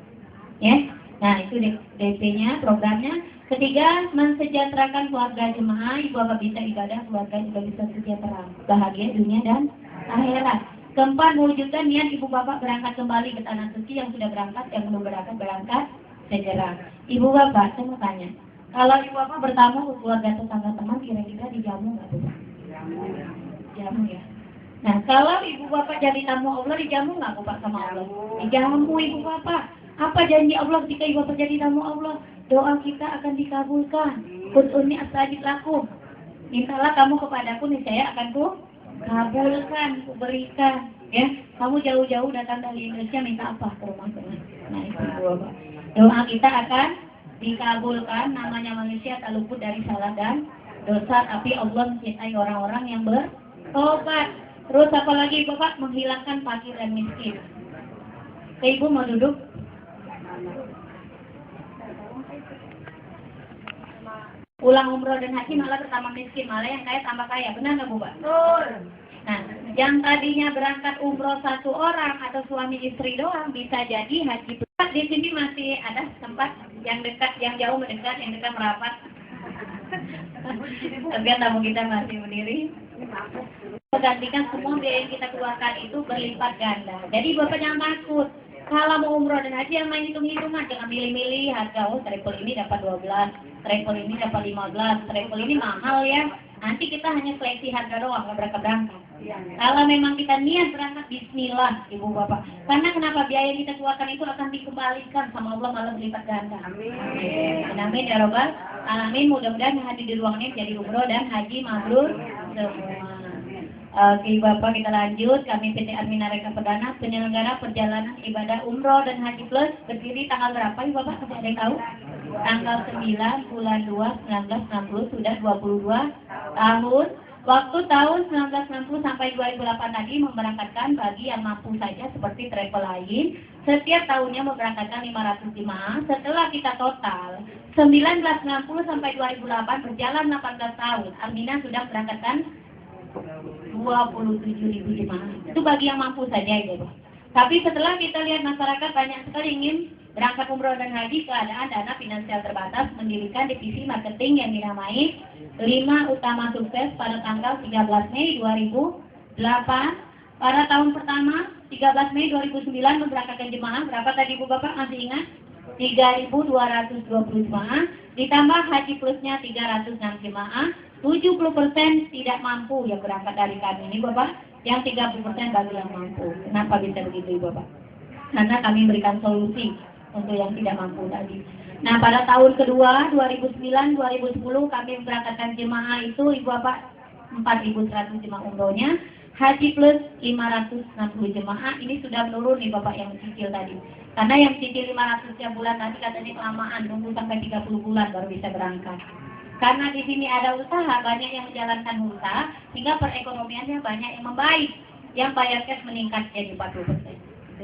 Ya, nah itu DP-nya, programnya. Ketiga, mensejahterakan keluarga jemaah, ibu bapak bisa ibadah, keluarga juga bisa sejahtera, bahagia dunia dan akhirat. Keempat, mewujudkan niat ibu bapak berangkat kembali ke tanah suci. Yang sudah berangkat, yang belum berangkat segera. Ibu bapak, saya mau tanya, kalau ibu bapak bertamu ke keluarga tetangga teman, kira-kira dijamu nggak tuh? Jamu ya. Nah, kalau ibu bapak jadi tamu Allah, dijamu nggak bapak sama Allah? Dijamu ibu bapak. Apa janji Allah ketika ibu bapak jadi tamu Allah? Doa kita akan dikabulkan. Qul'uni astajib lakum. Mintalah kamu kepadaku, niscaya akan ku kabulkan, ku berikan. Ya, kamu jauh-jauh datang dari Indonesia minta apa ke rumah teman? Nah, itu ibu bapak. Doa kita akan dikabulkan. Namanya manusia tak luput dari salah dan dosa, tapi Allah mencintai orang-orang yang bertobat. Terus apa lagi bapak? Menghilangkan fakir dan miskin. Ibu mau duduk? Pulang umroh dan haji malah bertambah miskin, malah yang kaya tambah kaya, benar nggak Bu? Betul. Nah, yang tadinya berangkat umroh 1 orang atau suami istri doang, bisa jadi haji. Di sini masih ada tempat yang dekat, yang jauh mendekat, yang dekat merapat. Tapi tamu kita masih berdiri. Menggantikan semua biaya yang kita keluarkan itu berlipat ganda. Jadi bapak jangan takut. Kalau mau umroh dan haji yang main hitung-hitungan, jangan milih-milih harga. Oh, travel ini dapat 12, travel ini dapat 15, travel ini mahal ya. Nanti kita hanya seleksi harga doang, nggak berangkat. Kalau memang kita niat berangkat, bismillah, ibu bapak. Karena kenapa biaya yang kita keluarkan itu akan dikembalikan sama Allah malah berlipat ganda. Amin. Amin ya robbal alamin. Mudah-mudahan yang hadir di ruang ini jadi umroh dan haji mabrur semua. Oke Bapak, kita lanjut. Kami PT Aminah Reka Perdana, penyelenggara perjalanan ibadah umroh dan haji plus, berdiri tanggal berapa ya Bapak? Masih ada yang tahu? Tanggal 9 bulan 2 1960, sudah 22 tahun. Waktu tahun 1960 sampai 2008 tadi memberangkatkan bagi yang mampu saja seperti travel lain. Setiap tahunnya memberangkatkan 500 jemaah. Setelah kita total 1960 sampai 2008 berjalan 18 tahun. Aminah sudah memberangkatkan 27.000 jemaah. Itu bagi yang mampu saja ya Bapak. Tapi setelah kita lihat masyarakat banyak sekali ingin berangkat umroh dan haji, keadaan dana finansial terbatas, mendirikan divisi marketing yang dinamai 5 utama sukses pada tanggal 13 Mei 2008. Pada tahun pertama 13 Mei 2009 memberangkatkan jemaah berapa tadi Bu Bapak masih ingat? 3.220 jemaah, ditambah haji plusnya 306 jemaah. 70% tidak mampu yang berangkat dari kami ini Bapak, yang 30% bagi yang mampu. Kenapa bisa begitu Bapak? Karena kami berikan solusi untuk yang tidak mampu tadi. Nah, pada tahun kedua 2009-2010 kami memberangkatkan jemaah itu Ibu Bapak 4.100 jemaah umrohnya, haji plus 560 jemaah. Ini sudah menurun nih Bapak yang cicil tadi. Karena yang cicil 500 tiap bulan tadi katanya kelamaan, nunggu sampai 30 bulan baru bisa berangkat. Karena di sini ada usaha, banyak yang menjalankan usaha, sehingga perekonomiannya banyak yang membaik. Yang bayar cash meningkat jadi 40%.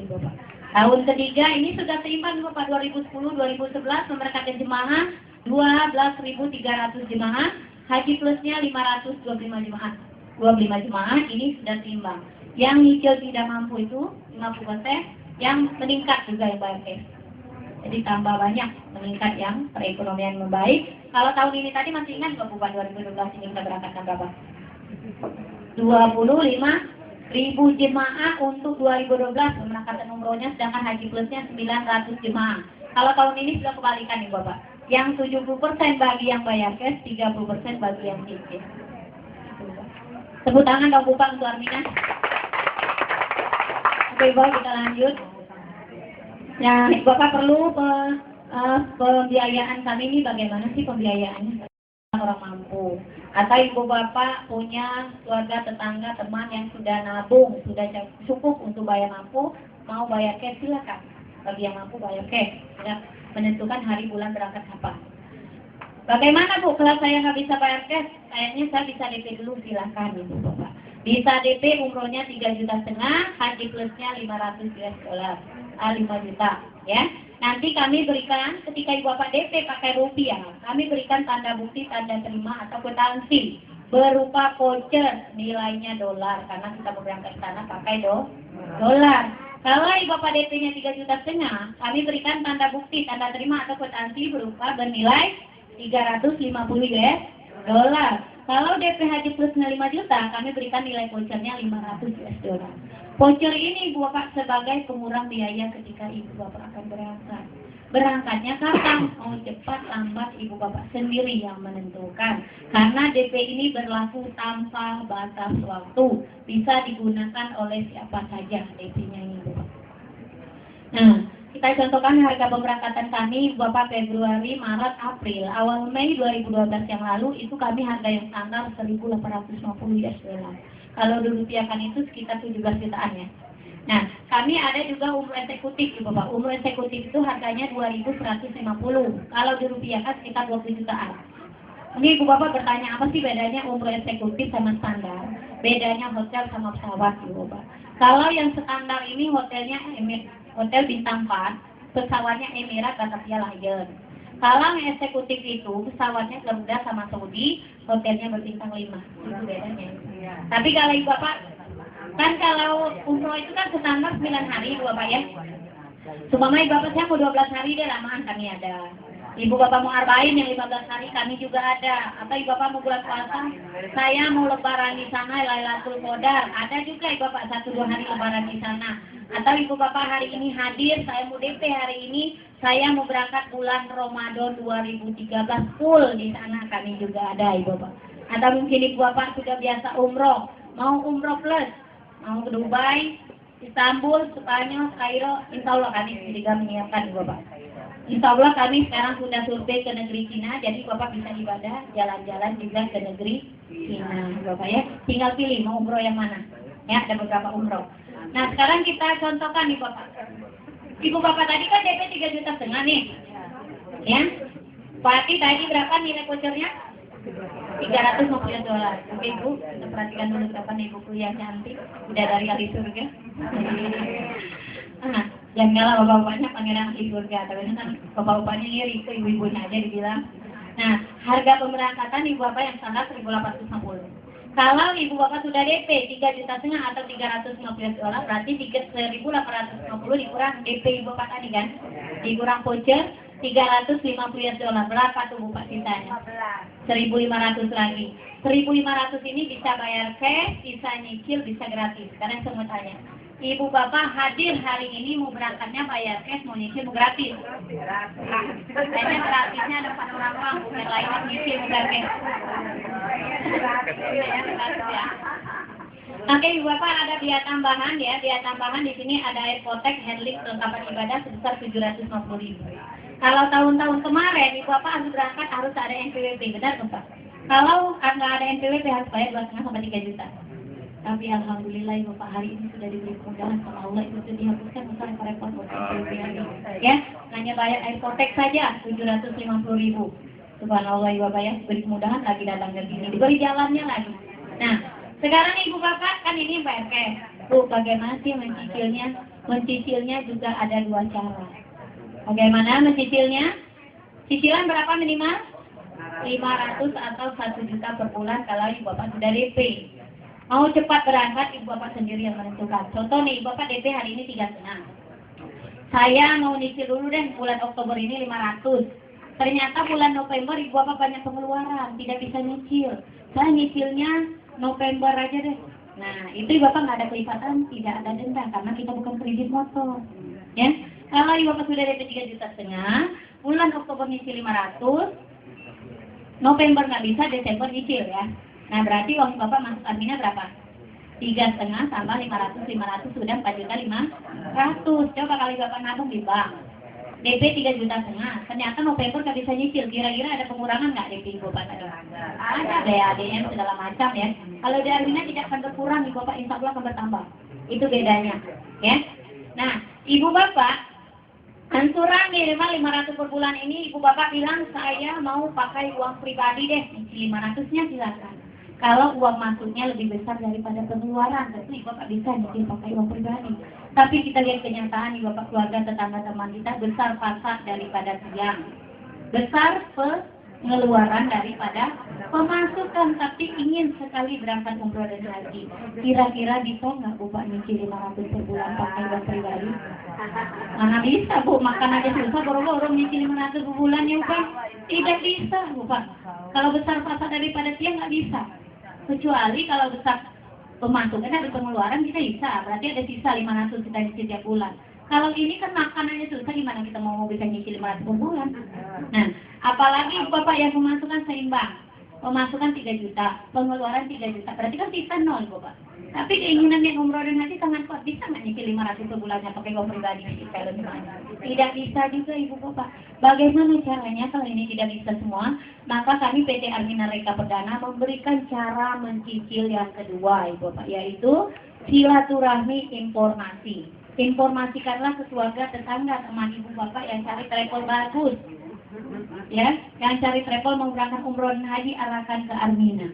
Tahun ketiga ini sudah seimbang Bapak, 2010-2011 memberangkatkan jemaah 12.300 jemaah, haji plusnya 525 jemaah. 25 jemaah ini sudah seimbang. Yang nyicil tidak mampu itu 50%, yang meningkat juga yang bayar cash. Jadi tambah banyak meningkat yang perekonomian membaik. Kalau tahun ini tadi masih ingat nggak bukan 2012 ini kita berangkatkan berapa? 25.000 jemaah untuk 2012 memberangkatkan umrohnya, sedangkan haji plusnya 900 jemaah. Kalau tahun ini sudah kebalikan nih Bapak. Yang 70% bagi yang bayar cash, 30% bagi yang cicil. Tepuk tangan dong Bapak untuk Armina. Oke Bapak, kita lanjut. Nah, Bapak perlu pembiayaan kami ini bagaimana sih pembiayaannya? Orang mampu atau ibu bapak punya keluarga, tetangga, teman yang sudah nabung, sudah cukup untuk bayar mampu, mau bayar cash silakan. Bagi yang mampu bayar cash, ya, menentukan hari bulan berangkat kapan. Bagaimana Bu kalau saya nggak bisa bayar cash? Kayaknya saya bisa DP dulu, silakan ibu bapak. Bisa DP umrohnya 3,5 juta, haji plusnya 500 US dollar, 5 juta, ya. Nanti kami berikan ketika ibu bapak DP pakai rupiah, kami berikan tanda bukti, tanda terima atau kwitansi berupa voucher nilainya dolar karena kita mau berangkat ke sana pakai dolar. Kalau ibu bapak DP-nya 3,5 juta, kami berikan tanda bukti, tanda terima atau kwitansi berupa bernilai 350 US dollar. Kalau DP haji plusnya 5 juta, kami berikan nilai vouchernya 500 US dollar. Voucher ini ibu bapak sebagai pengurang biaya ketika ibu bapak akan berangkat. Berangkatnya kapan? Mau cepat, lambat, ibu bapak sendiri yang menentukan. Karena DP ini berlaku tanpa batas waktu. Bisa digunakan oleh siapa saja DP-nya ini ibu bapak. Nah, kita contohkan harga pemberangkatan kami Bapak Februari, Maret, April. Awal Mei 2012 yang lalu itu kami harga yang standar 1.850 US dollar. Kalau dirupiahkan itu sekitar 17 jutaan ya. Nah, kami ada juga umroh eksekutif Ibu Bapak. Umroh eksekutif itu harganya 2.150. Kalau dirupiahkan sekitar 20 jutaan. Ini Ibu Bapak bertanya apa sih bedanya umroh eksekutif sama standar? Bedanya hotel sama pesawat Ibu Bapak. Kalau yang standar ini hotelnya Hotel Bintang 4, pesawatnya Emirat Batavia Lion. Kalau yang eksekutif itu pesawatnya Garuda sama Saudi, hotelnya berbintang 5. Itu bedanya. Tapi kalau Ibu Bapak, kan kalau umroh itu kan standar 9 hari Ibu Bapak ya. Supaya Ibu Bapak saya mau 12 hari deh lamaan kami ada. Ibu Bapak mau arba'in yang 15 hari kami juga ada. Atau Ibu Bapak mau bulan puasa, saya mau lebaran di sana Lailatul Qadar. Ada juga Ibu Bapak 1-2 hari lebaran di sana. Atau Ibu Bapak hari ini hadir, saya mau DP hari ini, saya mau berangkat bulan Ramadan 2013 full di sana kami juga ada Ibu Bapak. Atau mungkin Ibu Bapak sudah biasa umroh, mau umroh plus, mau ke Dubai, Istanbul, Spanyol, Kairo, insya Allah kami juga menyiapkan Ibu Bapak. Insya Allah kami sekarang sudah survei ke negeri Cina, jadi Bapak bisa ibadah, jalan-jalan juga ke negeri Cina, Bapak ya. Tinggal pilih mau umroh yang mana, ya ada beberapa umroh. Nah sekarang kita contohkan nih Bapak. Ibu Bapak tadi kan DP 3,5 juta nih, ya. Berarti tadi berapa nilai vouchernya? 350 dolar. Oke Bu, kita perhatikan dulu berapa nih buku yang cantik, udah dari ahli surga. Nah, janganlah bapak-bapaknya pangeran ahli surga, tapi kan bapak-bapaknya iri, itu ibu-ibunya aja dibilang. Nah, harga pemberangkatan ibu bapak yang standar 1.850. Kalau ibu bapak sudah DP 3,5 juta atau 350 dolar, berarti 1.850 dikurang DP ibu bapak tadi kan, dikurang voucher 350 dolar. Berapa tuh Bu Pak sisanya? 1.500 lagi. 1.500 ini bisa bayar cash, bisa nyicil, bisa gratis. Karena semua tanya, Ibu Bapak hadir hari ini mau berangkatnya bayar cash, mau nyicil, mau gratis? Kayaknya gratisnya ada 4 orang, bukan lainnya nyicil, mau bayar cash. Oke Ibu Bapak, ada biaya tambahan ya. Biaya tambahan di sini ada airpotek, handling, kelengkapan ibadah sebesar 750.000. Kalau tahun-tahun kemarin Ibu Bapak harus berangkat harus ada NPWP, benar Bapak? Kalau nggak ada NPWP harus bayar 2,5 sampai 3 juta. Tapi alhamdulillah Ibu Bapak hari ini sudah diberi kemudahan sama Allah, itu sudah dihapuskan, bukan repot buat NPWP lagi. Ya, hanya bayar airpotek saja 750.000. Subhanallah Ibu Bapak ya, diberi kemudahan lagi datang ke sini, diberi jalannya lagi. Nah, sekarang Ibu Bapak kan ini bayar cash. Bu, bagaimana sih mencicilnya? Mencicilnya juga ada 2 cara. Bagaimana mencicilnya? Cicilan berapa minimal? 500 atau 1 juta per bulan kalau ibu bapak sudah DP. Mau cepat berangkat, ibu bapak sendiri yang menentukan. Contoh nih, ibu bapak DP hari ini 3,5. Saya mau nyicil dulu deh, bulan Oktober ini 500. Ternyata bulan November ibu bapak banyak pengeluaran, tidak bisa nyicil. Saya nyicilnya November aja deh. Nah, itu ibu bapak nggak ada kelipatan, tidak ada denda, karena kita bukan kredit motor. Ya, kalau ibu bapak sudah DP 3,5 juta, bulan Oktober nyicil 500, November nggak bisa, Desember nyicil ya. Nah, berarti uang bapak masuk Armina berapa? 3,5 tambah 500 sudah 4,5 juta. Coba kali bapak nabung di bank, DP 3,5 juta. Ternyata November nggak bisa nyicil. Kira-kira ada pengurangan nggak DP ibu bapak tadi? Ada BADM segala macam ya. Kalau di Armina tidak akan berkurang, ibu bapak insya Allah akan bertambah. Itu bedanya, ya. Nah, ibu bapak ansuran minimal 500 per bulan ini, ibu bapak bilang saya mau pakai uang pribadi deh, 500-nya silakan. Kalau uang masuknya lebih besar daripada pengeluaran, tentu ibu bapak bisa nyicil pakai uang pribadi. Tapi kita lihat kenyataan ibu bapak, keluarga, tetangga, teman kita besar pasak daripada tiang, besar pengeluaran daripada pemasukan, tapi ingin sekali berangkat umroh dan haji. Kira-kira bisa nggak bu pak nyicil 500 per bulan pakai uang pribadi? Mana bisa bu, makan aja susah, boro-boro nyicil 500 per bulan ya bu? Tidak bisa bu pak. Kalau besar pasak daripada tiang nggak bisa. Kecuali kalau besar pemasukan ada pengeluaran kita bisa, berarti ada sisa 500 kita nyicil tiap bulan. Kalau ini kan makanannya susah, gimana kita mau bisa nyicil 500 per bulan? Nah, apalagi bapak yang pemasukan seimbang, pemasukan 3 juta, pengeluaran 3 juta, berarti kan sisa 0 bapak. Tapi keinginan yang umroh dan haji sangat kuat, bisa nggak nyicil 500 per bulannya pakai uang pribadi? Tidak bisa juga ibu bapak. Bagaimana caranya kalau ini tidak bisa semua? Maka kami PT Armina Reka Perdana memberikan cara mencicil yang kedua ibu bapak, yaitu silaturahmi informasi. Informasikanlah ke keluarga, tetangga, teman ibu bapak yang cari travel bagus, ya, yang cari travel mau berangkat umroh dan haji, arahkan ke Armina.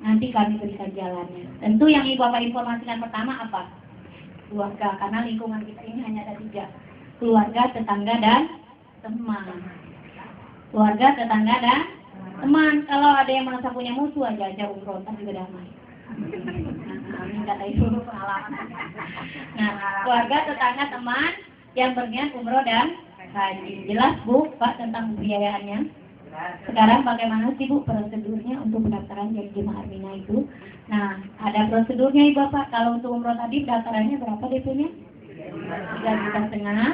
Nanti kami berikan jalannya. Tentu yang ibu bapak informasikan pertama apa? Keluarga, karena lingkungan kita ini hanya ada 3. Keluarga, tetangga, dan teman. Keluarga, tetangga, dan teman. Kalau ada yang merasa punya musuh aja umroh, ntar juga damai. Ini kata itu pengalaman. Nah, keluarga, tetangga, teman yang berniat umroh dan haji. Jelas bu, pak, tentang biayaannya. Sekarang bagaimana sih bu prosedurnya untuk pendaftaran jadi jemaah Armina itu? Nah, ada prosedurnya ibu bapak. Kalau untuk umroh tadi pendaftarannya berapa DP-nya? 3,5 juta.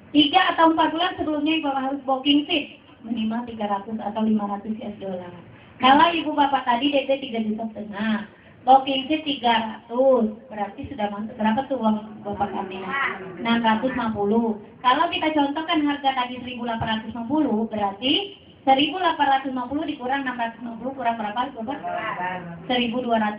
3 atau 4 bulan sebelumnya ibu bapak harus booking seat minimal 300 atau 500 US dollar. Kalau ibu bapak tadi DP 3,5 juta, booking seat 300, berarti sudah masuk berapa tuh uang bapak kami? 650. Kalau kita contohkan harga tadi 1.850, berarti 1.850 dikurang 650 kurang berapa? 1.200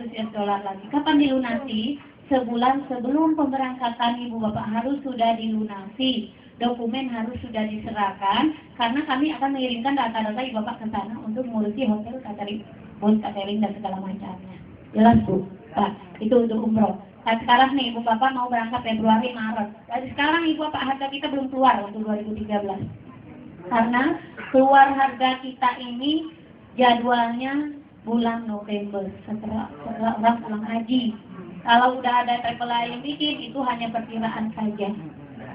US dollar lagi. Kapan dilunasi? Sebulan sebelum pemberangkatan ibu bapak harus sudah dilunasi. Dokumen harus sudah diserahkan, karena kami akan mengirimkan data-data ibu bapak ke sana untuk mengurusi hotel, catering, bus catering dan segala macamnya. Jelas bu? Pak, itu untuk umroh. Nah, sekarang nih ibu bapak mau berangkat Februari Maret. Dari sekarang ibu bapak harga kita belum keluar untuk 2013. Karena keluar harga kita ini jadwalnya bulan November setelah orang pulang haji. Kalau udah ada travel lain bikin itu hanya perkiraan saja.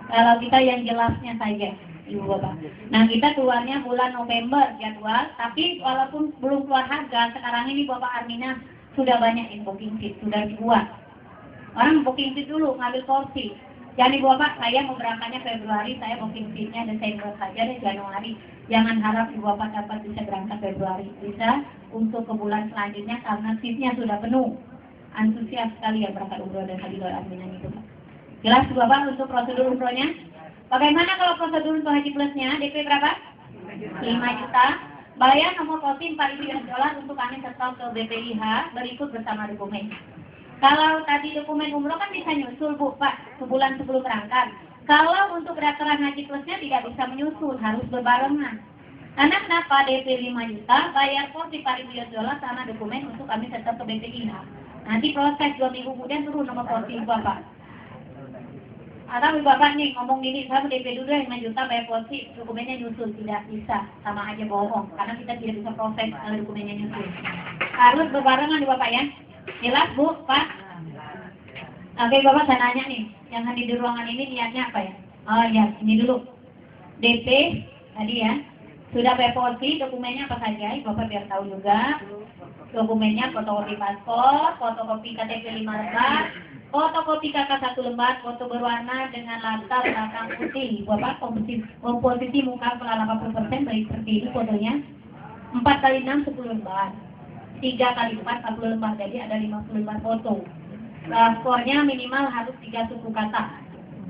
Kalau kita yang jelasnya saja, ibu bapak. Nah kita keluarnya bulan November jadwal, tapi walaupun belum keluar harga, sekarang ini bapak Armina sudah banyak yang booking seat, sudah dibuat. Orang booking seat dulu, ngambil porsi. Jadi bapak, saya mau berangkatnya Februari, saya booking seatnya Desember saja deh, Januari. Jangan harap ibu bapak dapat bisa berangkat Februari. Bisa untuk ke bulan selanjutnya karena seatnya sudah penuh. Antusias sekali yang berangkat umroh dan haji dolar Armina itu pak. Jelas bapak untuk prosedur umrohnya? Bagaimana kalau prosedur untuk haji plusnya? DP berapa? 5 juta. Bayar nomor poti 4.000 US dollar untuk kami setor ke BPIH berikut bersama dokumen. Kalau tadi dokumen umroh kan bisa nyusul bu pak, sebulan sebelum berangkat. Kalau untuk pendaftaran haji plusnya tidak bisa menyusul, harus berbarengan. Karena kenapa? DP 5 juta, bayar porsi 4.000 US dollar sama dokumen untuk kami setor ke BPIH. Nanti proses 2 minggu kemudian turun nomor porsi bapak. Atau Bapak nih ngomong gini, saya DP dulu 5 juta bayar polisi, dokumennya nyusul, tidak bisa, sama aja bohong, karena kita tidak bisa proses kalau dokumennya nyusul. Harus berbarengan nih Bapak ya. Jelas Bu, Pak? Oke Bapak, saya nanya nih, yang hadir di ruangan ini niatnya apa ya? Oh ya, ini dulu. DP tadi ya, sudah bayar polisi, dokumennya apa saja, Bapak biar tahu juga. Dokumennya fotokopi paspor, fotokopi KTP 5 lembar, fotokopi KK 1 lembar, foto berwarna dengan latar belakang putih. Bapak komposisi muka kepala 80%, baik seperti ini fotonya. 4 kali 6 10 lembar. 3 kali 4 40 lembar, jadi ada 50 lembar foto. Paspornya minimal harus 3 suku kata.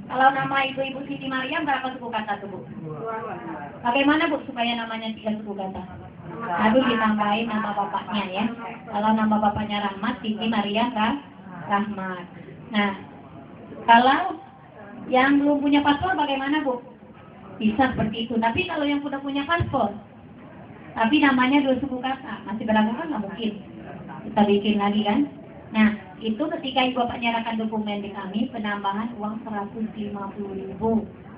Kalau nama Ibu Siti Mariam berapa suku kata tuh Bu? Bagaimana Bu supaya namanya 3 suku kata? Harus ditambahin nama bapaknya ya. Kalau nama bapaknya Rahmat, Siti Mariam Rahmat. Nah, kalau yang belum punya paspor bagaimana Bu? Bisa seperti itu. Tapi kalau yang sudah punya paspor, tapi namanya 2 suku kata, masih berlaku kan nggak mungkin. Kita bikin lagi kan? Nah, itu ketika Ibu Bapak nyerahkan dokumen di kami, penambahan uang 150.000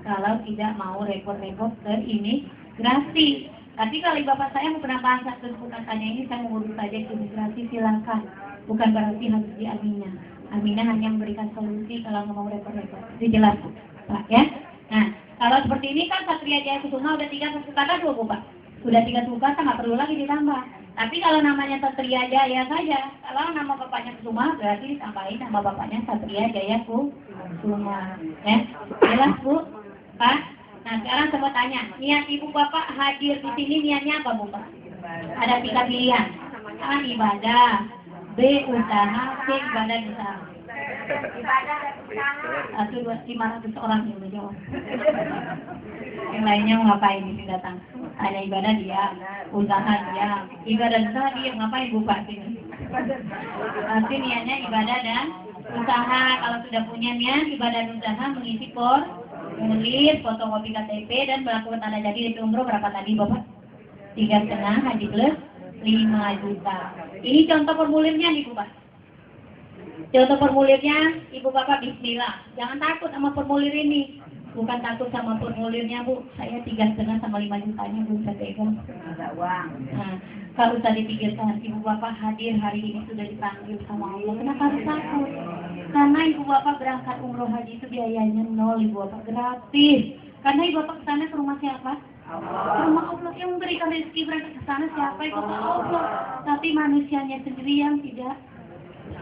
kalau tidak mau repot-repot ke imigrasi. Tapi kalau Ibu Bapak saya mau penambahan 1 suku katanya ini, saya mengurus saja ke imigrasi, silakan. Bukan berarti harus di Aminah. Aminah hanya memberikan solusi kalau nggak mau repot-repot. Itu jelas Pak ya. Nah, kalau seperti ini kan Satria Jaya Kusuma udah 3 suku kata Bu Pak. Sudah 3 suku kata, nggak perlu lagi ditambah. Tapi kalau namanya Satria Jaya saja, kalau nama bapaknya Kusuma berarti ditambahin nama bapaknya Satria Jaya Kusuma. Ya, jelas Bu, Pak. Nah sekarang saya mau tanya, niat Ibu Bapak hadir di sini niatnya apa Bu Pak? Ada 3 pilihan. A. Ibadah, B. Usaha, C. Ibadah usaha. Satu 500 orang yang udah jawab. Yang lainnya mau ngapain di sini datang? Ada ibadah dia, usaha dia, ibadah usaha dia ngapain Bu Pak sini? Nanti niatnya ibadah dan usaha. Kalau sudah punya niat ibadah dan usaha, mengisi formulir, fotokopi KTP dan melakukan tanda jadi di umroh berapa tadi Bapak? 3,5 haji plus 5 juta. Ini contoh formulirnya nih Bu Pak. Contoh formulirnya, Ibu Bapak bismillah. Jangan takut sama formulir ini. Bukan takut sama formulirnya Bu. Saya 3,5 sama 5 jutanya belum saya pegang. Nah, kalau usah dipikirkan, Ibu Bapak hadir hari ini sudah dipanggil sama Allah. Kenapa harus takut? Karena Ibu Bapak berangkat umroh haji itu biayanya 0, Ibu Bapak gratis. Karena Ibu Bapak ke sana ke rumah siapa? Ke rumah Allah. Yang memberikan rezeki berangkat ke sana siapa? Ibu Bapak Allah. Tapi manusianya sendiri yang tidak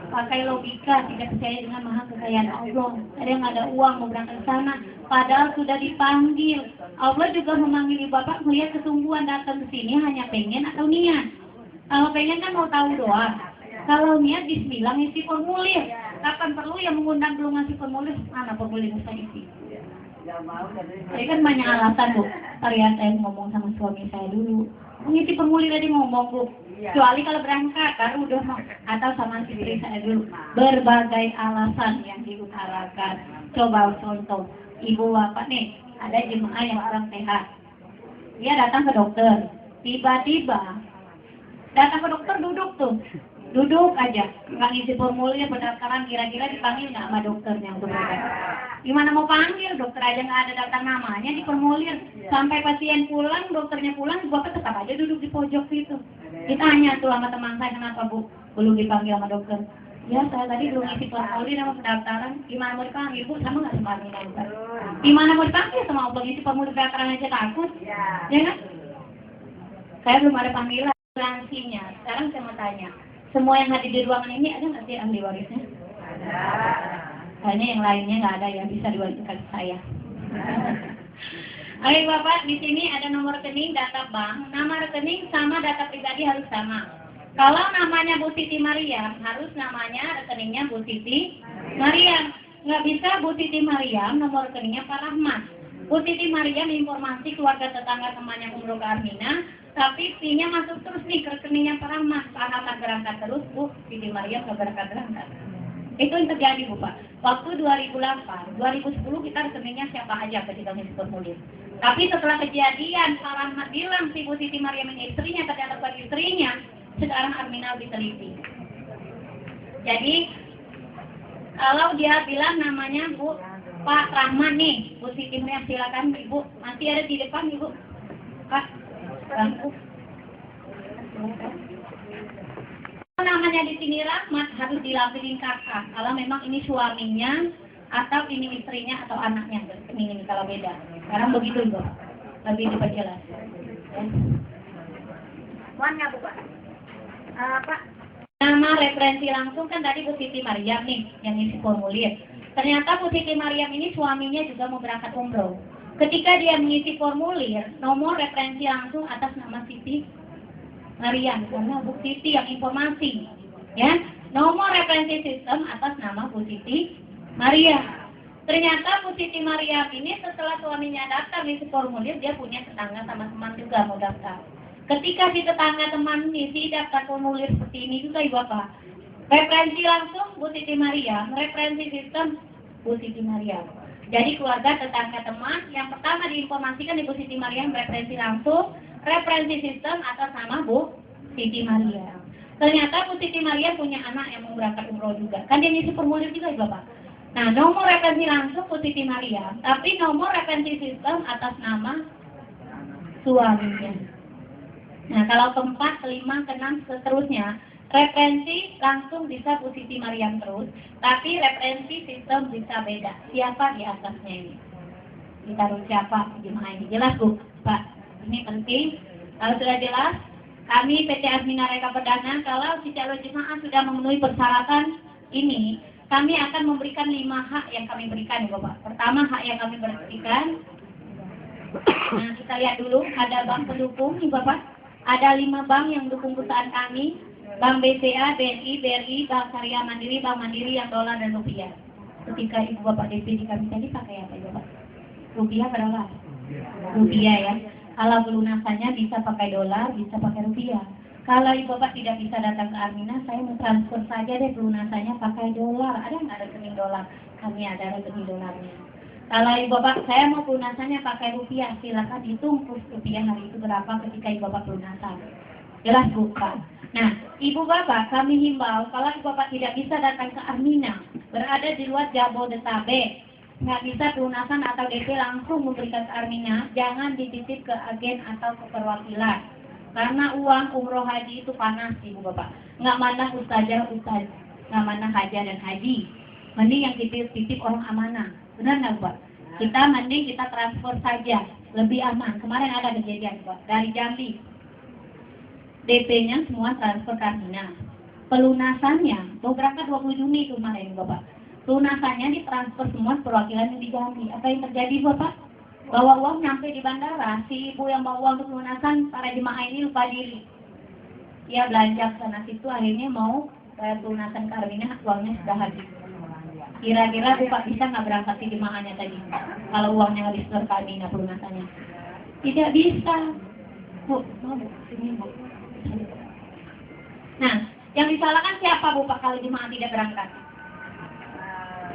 pakai logika, tidak percaya dengan maha kekayaan Allah. Ada yang ada uang mau berangkat ke sana, padahal sudah dipanggil. Allah juga memanggil Bapak melihat kesungguhan datang ke sini hanya pengen atau niat. Kalau pengen kan mau tahu doang. Kalau niat bismillah ngisi formulir. Kapan perlu yang mengundang belum ngasih formulir, mana formulir saya isi. Saya kan banyak alasan Bu. Tarian saya ngomong sama suami saya dulu. Mengisi formulir aja ngomong Bu. Kecuali kalau berangkat baru udah mau, atau sama istri saya dulu. Berbagai alasan yang diutarakan. Coba contoh, Ibu Bapak nih, ada jemaah yang orang sehat. Dia datang ke dokter. Tiba-tiba datang ke dokter duduk aja, nggak ngisi formulir pendaftaran, kira-kira dipanggil nggak sama dokternya untuk berobat? Gimana mau panggil, dokter aja nggak ada daftar namanya di formulir. Sampai pasien pulang, dokternya pulang, Bapak tetap aja duduk di pojok situ. Ditanya tuh sama teman saya, kenapa Bu belum dipanggil sama dokter? Ya saya tadi belum ngisi formulir sama pendaftaran. Gimana mau dipanggil Bu? Sama nggak sama dokter? Gimana mau dipanggil sama Allah ngisi formulir pendaftaran aja takut? Ya kan? Saya belum ada panggilan langsingnya. Sekarang saya mau tanya, semua yang hadir di ruangan ini ada nggak sih ahli warisnya? Ada. Kayaknya yang lainnya nggak ada ya, bisa diwariskan saya. Oke Bapak, di sini ada nomor rekening, data bank. Nama rekening sama data pribadi harus sama. Kalau namanya Bu Siti Mariam, harus namanya rekeningnya Bu Siti Mariam. Nggak bisa Bu Siti Mariam, nomor rekeningnya Pak Rahmat. Bu Siti Mariam informasi keluarga tetangga temannya umroh ke Aminah, tapi fee-nya masuk terus nih ke rekeningnya Pak Rahmat. Pak Rahmat berangkat terus, Bu Siti Mariam nggak berangkat. Itu yang terjadi Bu Pak. Waktu 2008, 2010 kita rekeningnya siapa aja ketika ngisi formulir. Tapi setelah kejadian Pak Rahmat bilang si Bu Siti Mariam ini istrinya, ternyata bukan istrinya, sekarang Aminah diteliti. Jadi kalau dia bilang namanya Bu Pak Rahman nih, Bu Siti Mariam, silakan Ibu. Masih ada di depan Ibu. Kak, bangku. Namanya di sini Rahmat harus dilapisin kakak. Kalau memang ini suaminya atau ini istrinya atau anaknya, ini kalau beda. Sekarang begitu Ibu, lebih diperjelas. Warna Bu Pak. Pak. Nama referensi langsung kan tadi Bu Siti Mariam nih yang isi formulir. Ternyata Bu Siti Mariam ini suaminya juga mau berangkat umroh. Ketika dia mengisi formulir, nomor referensi langsung atas nama Siti Mariam, karena Bu Siti yang informasi, ya. Nomor referensi sistem atas nama Bu Siti Mariam. Ternyata Bu Siti Mariam ini setelah suaminya daftar mengisi formulir, dia punya tetangga sama teman juga mau daftar. Ketika si tetangga teman ngisi daftar formulir seperti ini juga Ibu Bapak. Referensi langsung Bu Siti Mariam, referensi sistem Bu Siti Mariam. Jadi keluarga tetangga teman yang pertama diinformasikan Ibu Siti Mariam referensi langsung, referensi sistem atas nama Bu Siti Mariam. Ternyata Bu Siti Mariam punya anak yang mau berangkat umroh juga. Kan dia ngisi formulir juga Ibu Bapak. Nah, nomor referensi langsung Bu Siti Mariam, tapi nomor referensi sistem atas nama suaminya. Nah, kalau keempat, kelima, keenam, seterusnya, referensi langsung bisa Bu Siti Mariam terus, tapi referensi sistem bisa beda. Siapa di atasnya ini? Ditaruh siapa jemaah ini? Jelas Bu, Pak? Ini penting. Kalau sudah jelas, kami PT Azmina Reka Perdana, kalau si calon jemaah sudah memenuhi persyaratan ini, kami akan memberikan 5 hak yang kami berikan, Bapak. Pertama, hak yang kami berikan. Nah, kita lihat dulu, ada bank pendukung, nih Bapak. Ada 5 bank yang mendukung perusahaan kami, Bank BCA, BNI, BRI, Bank Syariah Mandiri, Bank Mandiri yang dolar dan rupiah. Ketika Ibu Bapak DP di kami tadi pakai apa Bapak? Rupiah berapa? Rupiah ya. Kalau pelunasannya bisa pakai dolar, bisa pakai rupiah. Kalau Ibu Bapak tidak bisa datang ke Armina, saya mau transfer saja deh pelunasannya pakai dolar. Ada nggak rekening dolar? Kami ada rekening dolarnya. Kalau Ibu Bapak, saya mau pelunasannya pakai rupiah, silakan hitung kurs rupiah hari itu berapa ketika Ibu Bapak pelunasan. Jelas bukan? Nah, Ibu Bapak, kami himbau, kalau Ibu Bapak tidak bisa datang ke Armina, berada di luar Jabodetabek, nggak bisa pelunasan atau DP langsung memberikan ke Armina, jangan dititip ke agen atau ke perwakilan. Karena uang umroh haji itu panas, Ibu Bapak. Nggak mana ustazah, nggak mana hajah dan haji. Mending yang titip orang amanah. Benar nggak Pak? Kita mending kita transfer saja, lebih aman. Kemarin ada kejadian Pak, dari Jambi. DP-nya semua transfer ke Armina. Pelunasannya, mau berangkat 20 Juni kemarin Bapak. Pelunasannya ditransfer semua perwakilan yang di Jambi. Apa yang terjadi Bapak? Bawa uang nyampe di bandara, si ibu yang bawa uang untuk pelunasan, para jemaah ini lupa diri. Dia belanja sana situ, akhirnya mau bayar pelunasan ke Armina, uangnya sudah habis. Kira-kira Bapak bisa nggak berangkat di jemaahnya tadi? Kalau uangnya nggak disetor ke Armina pelunasannya? Tidak bisa. Bu, mau Bu, sini Bu. Nah, yang disalahkan siapa Bu Pak kalau jemaah tidak berangkat?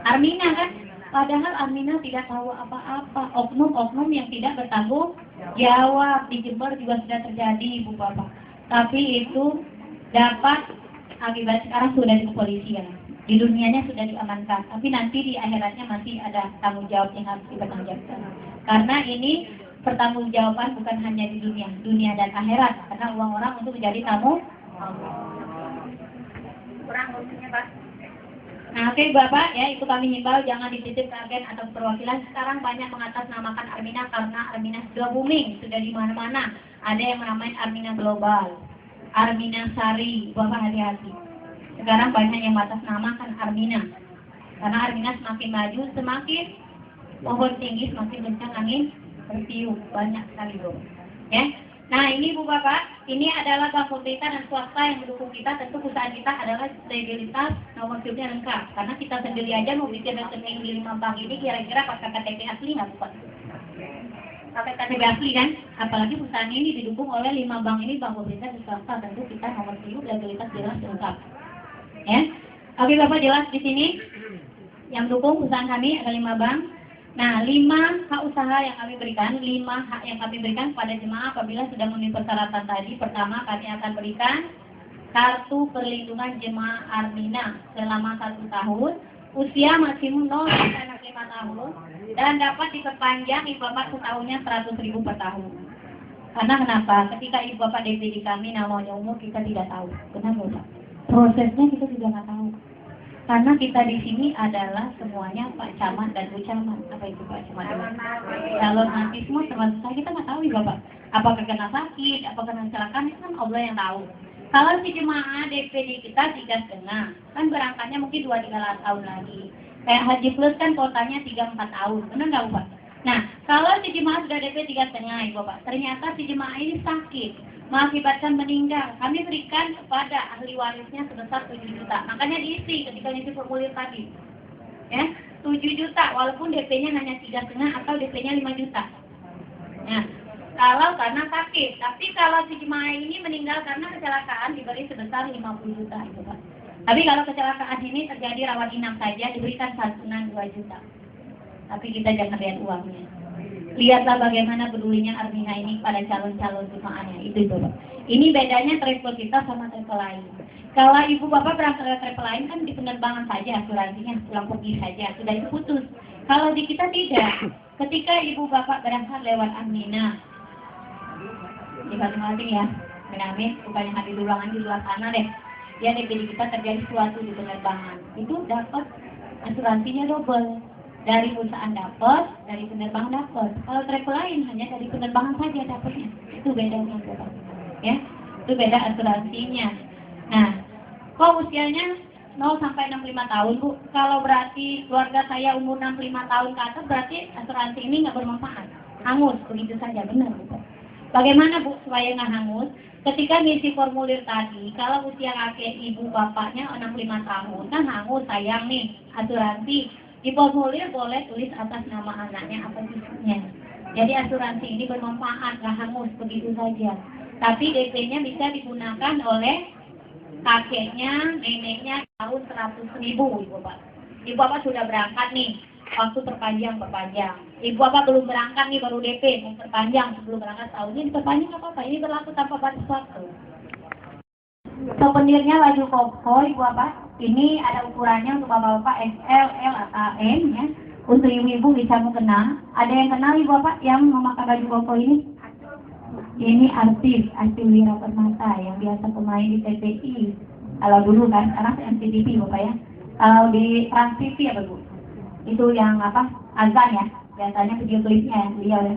Armina kan? Padahal Armina tidak tahu apa-apa. Oknum-oknum yang tidak bertanggung jawab. Di Jember juga sudah terjadi Bu Bapak. Tapi itu dapat akibat sekarang sudah di kepolisian. Di dunianya sudah diamankan, tapi nanti di akhiratnya masih ada tanggung jawab yang harus dipertanggungjawabkan. Karena ini pertanggungjawaban bukan hanya di dunia dan akhirat. Karena uang orang untuk menjadi tamu. Kurang maksudnya Pak. Nah, oke Bapak, ya itu kami himbau jangan dititip ke agen atau perwakilan. Sekarang banyak mengatasnamakan Armina karena Armina sudah booming, sudah di mana-mana. Ada yang menamai Armina Global, Armina Sari, Bapak hati-hati. Sekarang banyak yang mengatasnamakan Armina. Karena Armina semakin maju, semakin pohon tinggi, semakin kencang angin bertiup. Banyak sekali bro. Ya. Nah ini Bu Bapak, ini adalah bank pemerintah dan swasta yang mendukung kita. Tentu perusahaan kita adalah legalitas, nomor SIM-nya lengkap. Karena kita sendiri aja mau bikin rekening di 5 bank ini kira-kira pakai KTP asli nggak Bu? Pakai KTP asli kan? Apalagi perusahaan ini didukung oleh 5 bank ini, bank pemerintah dan swasta. Tentu kita nomor SIM, legalitas jelas lengkap. Ya, oke Bapak jelas di sini. Yang dukung perusahaan kami ada 5 bank. Nah, 5 hak usaha yang kami berikan, 5 hak yang kami berikan kepada jemaah apabila sudah memenuhi persyaratan tadi. Pertama, kami akan berikan kartu perlindungan jemaah Armina selama 1 tahun usia maksimum 0 sampai 65 tahun, dan dapat diperpanjang ibu bapak setahunnya 100.000 per tahun. Karena kenapa? Ketika ibu bapak DP di kami namanya umur kita tidak tahu. Kenapa Pak? Prosesnya kita juga nggak tahu. Karena kita di sini adalah semuanya Pak Camat dan Bu Camat. Apa itu Pak Camat? Kalau nanti semua termasuk saya, kita nggak tahu ibu bapak. Apakah kena sakit, apakah kena kecelakaan, itu kan Allah yang tahu. Kalau si jemaah DP kita 3,5, kan berangkatnya mungkin 2-3 tahun lagi. Kayak Haji Plus kan kuotanya 3-4 tahun, benar nggak Bapak? Nah, kalau si jemaah sudah DP 3,5 Ibu Bapak, ternyata si jemaah ini sakit, mengakibatkan meninggal, kami berikan kepada ahli warisnya sebesar 7 juta. Makanya diisi ketika ngisi formulir tadi. Ya, 7 juta, walaupun DP-nya hanya 3,5 atau DP-nya 5 juta. Nah, kalau karena sakit, tapi kalau si jemaah ini meninggal karena kecelakaan diberi sebesar 50 juta itu Pak. Tapi kalau kecelakaan ini terjadi rawat inap saja diberikan santunan 2 juta. Tapi kita jangan lihat uangnya. Lihatlah bagaimana pedulinya Armina ini pada calon-calon jemaahnya itu Pak. Ini bedanya travel kita sama travel lain. Kalau ibu bapak berangkat ke travel lain kan di penerbangan saja asuransinya, pulang pergi saja, sudah itu putus. Kalau di kita tidak. Ketika ibu bapak berangkat lewat Armina, di masing-masing ya, amin, bukannya hati ruangan di luar sana deh. Ya DP kita terjadi sesuatu di penerbangan, itu dapat asuransinya double. Dari perusahaan dapat, dari penerbangan dapat. Kalau travel lain hanya dari penerbangan saja dapatnya. Itu bedanya Bapak. Ya, itu beda asuransinya. Nah, kok usianya 0 sampai 65 tahun Bu? Kalau berarti keluarga saya umur 65 tahun ke atas, berarti asuransi ini nggak bermanfaat. Hangus, begitu saja, benar Bu. Bagaimana Bu supaya nggak hangus? Ketika ngisi formulir tadi, kalau usia kakek ibu bapaknya 65 tahun, kan hangus sayang nih asuransi. Di formulir boleh tulis atas nama anaknya apa cucunya. Jadi asuransi ini bermanfaat, nggak hangus begitu saja. Tapi DP-nya bisa digunakan oleh kakeknya, neneknya tahun 100.000 Ibu Bapak. Ibu Bapak sudah berangkat nih, waktu perpanjang. Ibu Bapak belum berangkat nih, baru DP, mau perpanjang sebelum berangkat tahunnya diperpanjang nggak apa-apa. Ini berlaku tanpa batas waktu. Souvenirnya baju koko Ibu Bapak. Ini ada ukurannya untuk bapak-bapak XL, L, atau M ya. Untuk ibu-ibu bisa mengenal. Ada yang kenal Ibu Bapak yang memakai baju koko ini? Ini artis Wira Permata yang biasa pemain di TPI. Kalau dulu kan, sekarang MCTV Bapak ya. Kalau di Trans TV apa Bu? Itu yang apa? Azan ya. Biasanya video klipnya ya, beliau ya.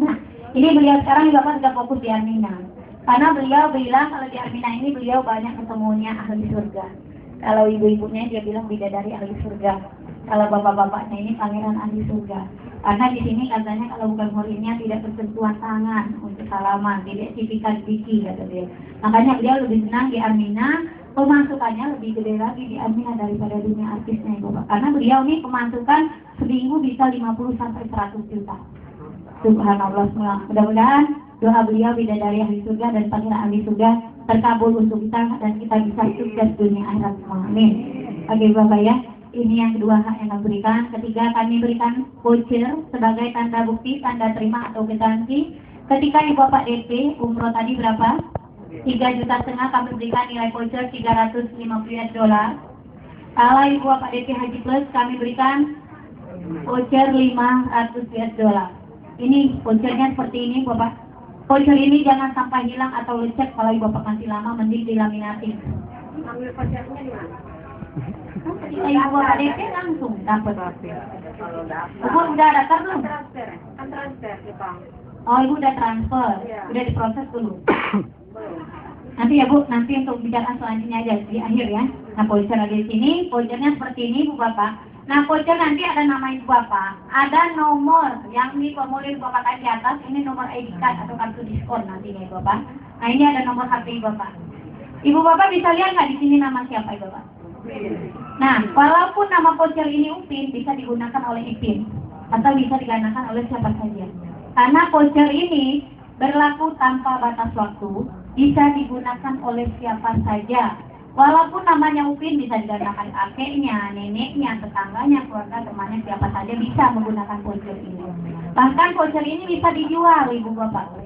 Nah, ini beliau sekarang Bapak sudah fokus di Armina. Karena beliau bilang kalau di Armina ini beliau banyak ketemunya ahli surga. Kalau ibu-ibunya dia bilang bidadari ahli surga. Kalau bapak-bapaknya ini pangeran ahli surga. Karena di sini katanya kalau bukan muridnya tidak bersentuhan tangan untuk salaman, tidak cipikan-cipiki kata dia. Makanya beliau lebih senang di Armina, pemasukannya lebih gede lagi di Armina daripada dunia artisnya Bapak. Karena beliau ini pemasukan seminggu bisa 50 sampai 100 juta. Subhanallah semua. Mudah-mudahan doa beliau bidadari ahli surga dan pangeran ahli surga terkabul untuk kita dan kita bisa sukses dunia akhirat semua. Amin. Oke Bapak ya. Ini yang kedua hak yang kami berikan. Ketiga, kami berikan voucher sebagai tanda bukti, tanda terima atau kwitansi. Ketika Ibu Bapak DP umroh tadi berapa? 3,5 juta kami berikan nilai voucher 350 US dollar. Kalau Ibu Bapak DP Haji Plus kami berikan voucher 500 US dollar. Ini vouchernya seperti ini Bapak. Voucher ini jangan sampai hilang atau lecet. Kalau Ibu Bapak kasih lama mending dilaminatin. Ambil vouchernya di mana? Ibu Bapak DP langsung dapat. Ibu udah daftar belum? Transfer ya Bang. Oh Ibu udah transfer, udah diproses dulu. Nanti ya Bu, nanti untuk bicara selanjutnya aja di akhir ya. Nah voucher ada di sini, vouchernya seperti ini Bu Bapak. Nah voucher nanti ada nama Ibu Bapak, ada nomor yang di formulir Ibu Bapak tadi di atas, ini nomor ID card atau kartu diskon nantinya Ibu Bapak. Nah ini ada nomor HP Ibu Bapak. Ibu Bapak bisa lihat nggak di sini nama siapa Ibu Bapak? Nah, walaupun nama voucher ini Upin bisa digunakan oleh Ipin atau bisa digunakan oleh siapa saja. Karena voucher ini berlaku tanpa batas waktu, bisa digunakan oleh siapa saja. Walaupun namanya Upin bisa digunakan kakeknya, neneknya, tetangganya, keluarga, temannya, siapa saja bisa menggunakan voucher ini. Bahkan voucher ini bisa dijual Ibu Bapak.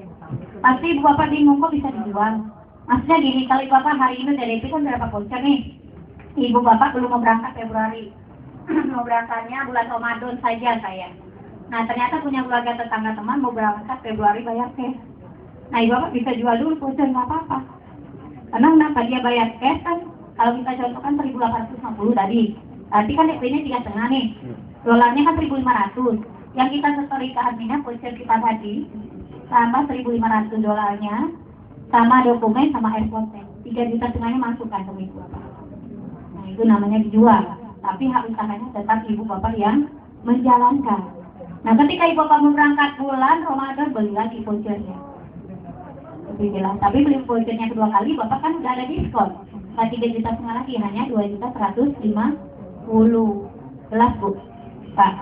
Pasti Ibu Bapak bingung kok bisa dijual. Maksudnya gini, kalau Ibu Bapak hari ini dari itu kan berapa voucher nih? Ibu Bapak belum mau berangkat Februari. mau berangkatnya bulan Ramadan saja saya. Nah ternyata punya keluarga tetangga teman mau berangkat Februari bayar cash. Nah ibu bapak bisa jual dulu voucher nggak apa-apa. Karena kenapa dia bayar cash kan? Kalau kita contohkan 1.850 tadi. Berarti kan DP-nya 3,5 nih. Dolarnya kan 1.500. Yang kita setori ke adminnya voucher kita tadi tambah 1.500 dolarnya sama dokumen sama airport tax. 3,5 juta masukkan ke ibu bapak. Nah itu namanya dijual. Tapi hak usahanya tetap ibu bapak yang menjalankan. Nah ketika ibu bapak mau berangkat bulan Ramadan beli lagi vouchernya. Tapi beli vouchernya kedua kali bapak kan udah ada diskon. Nah 3,5 juta lagi hanya 2.150. Jelas bu, Pak.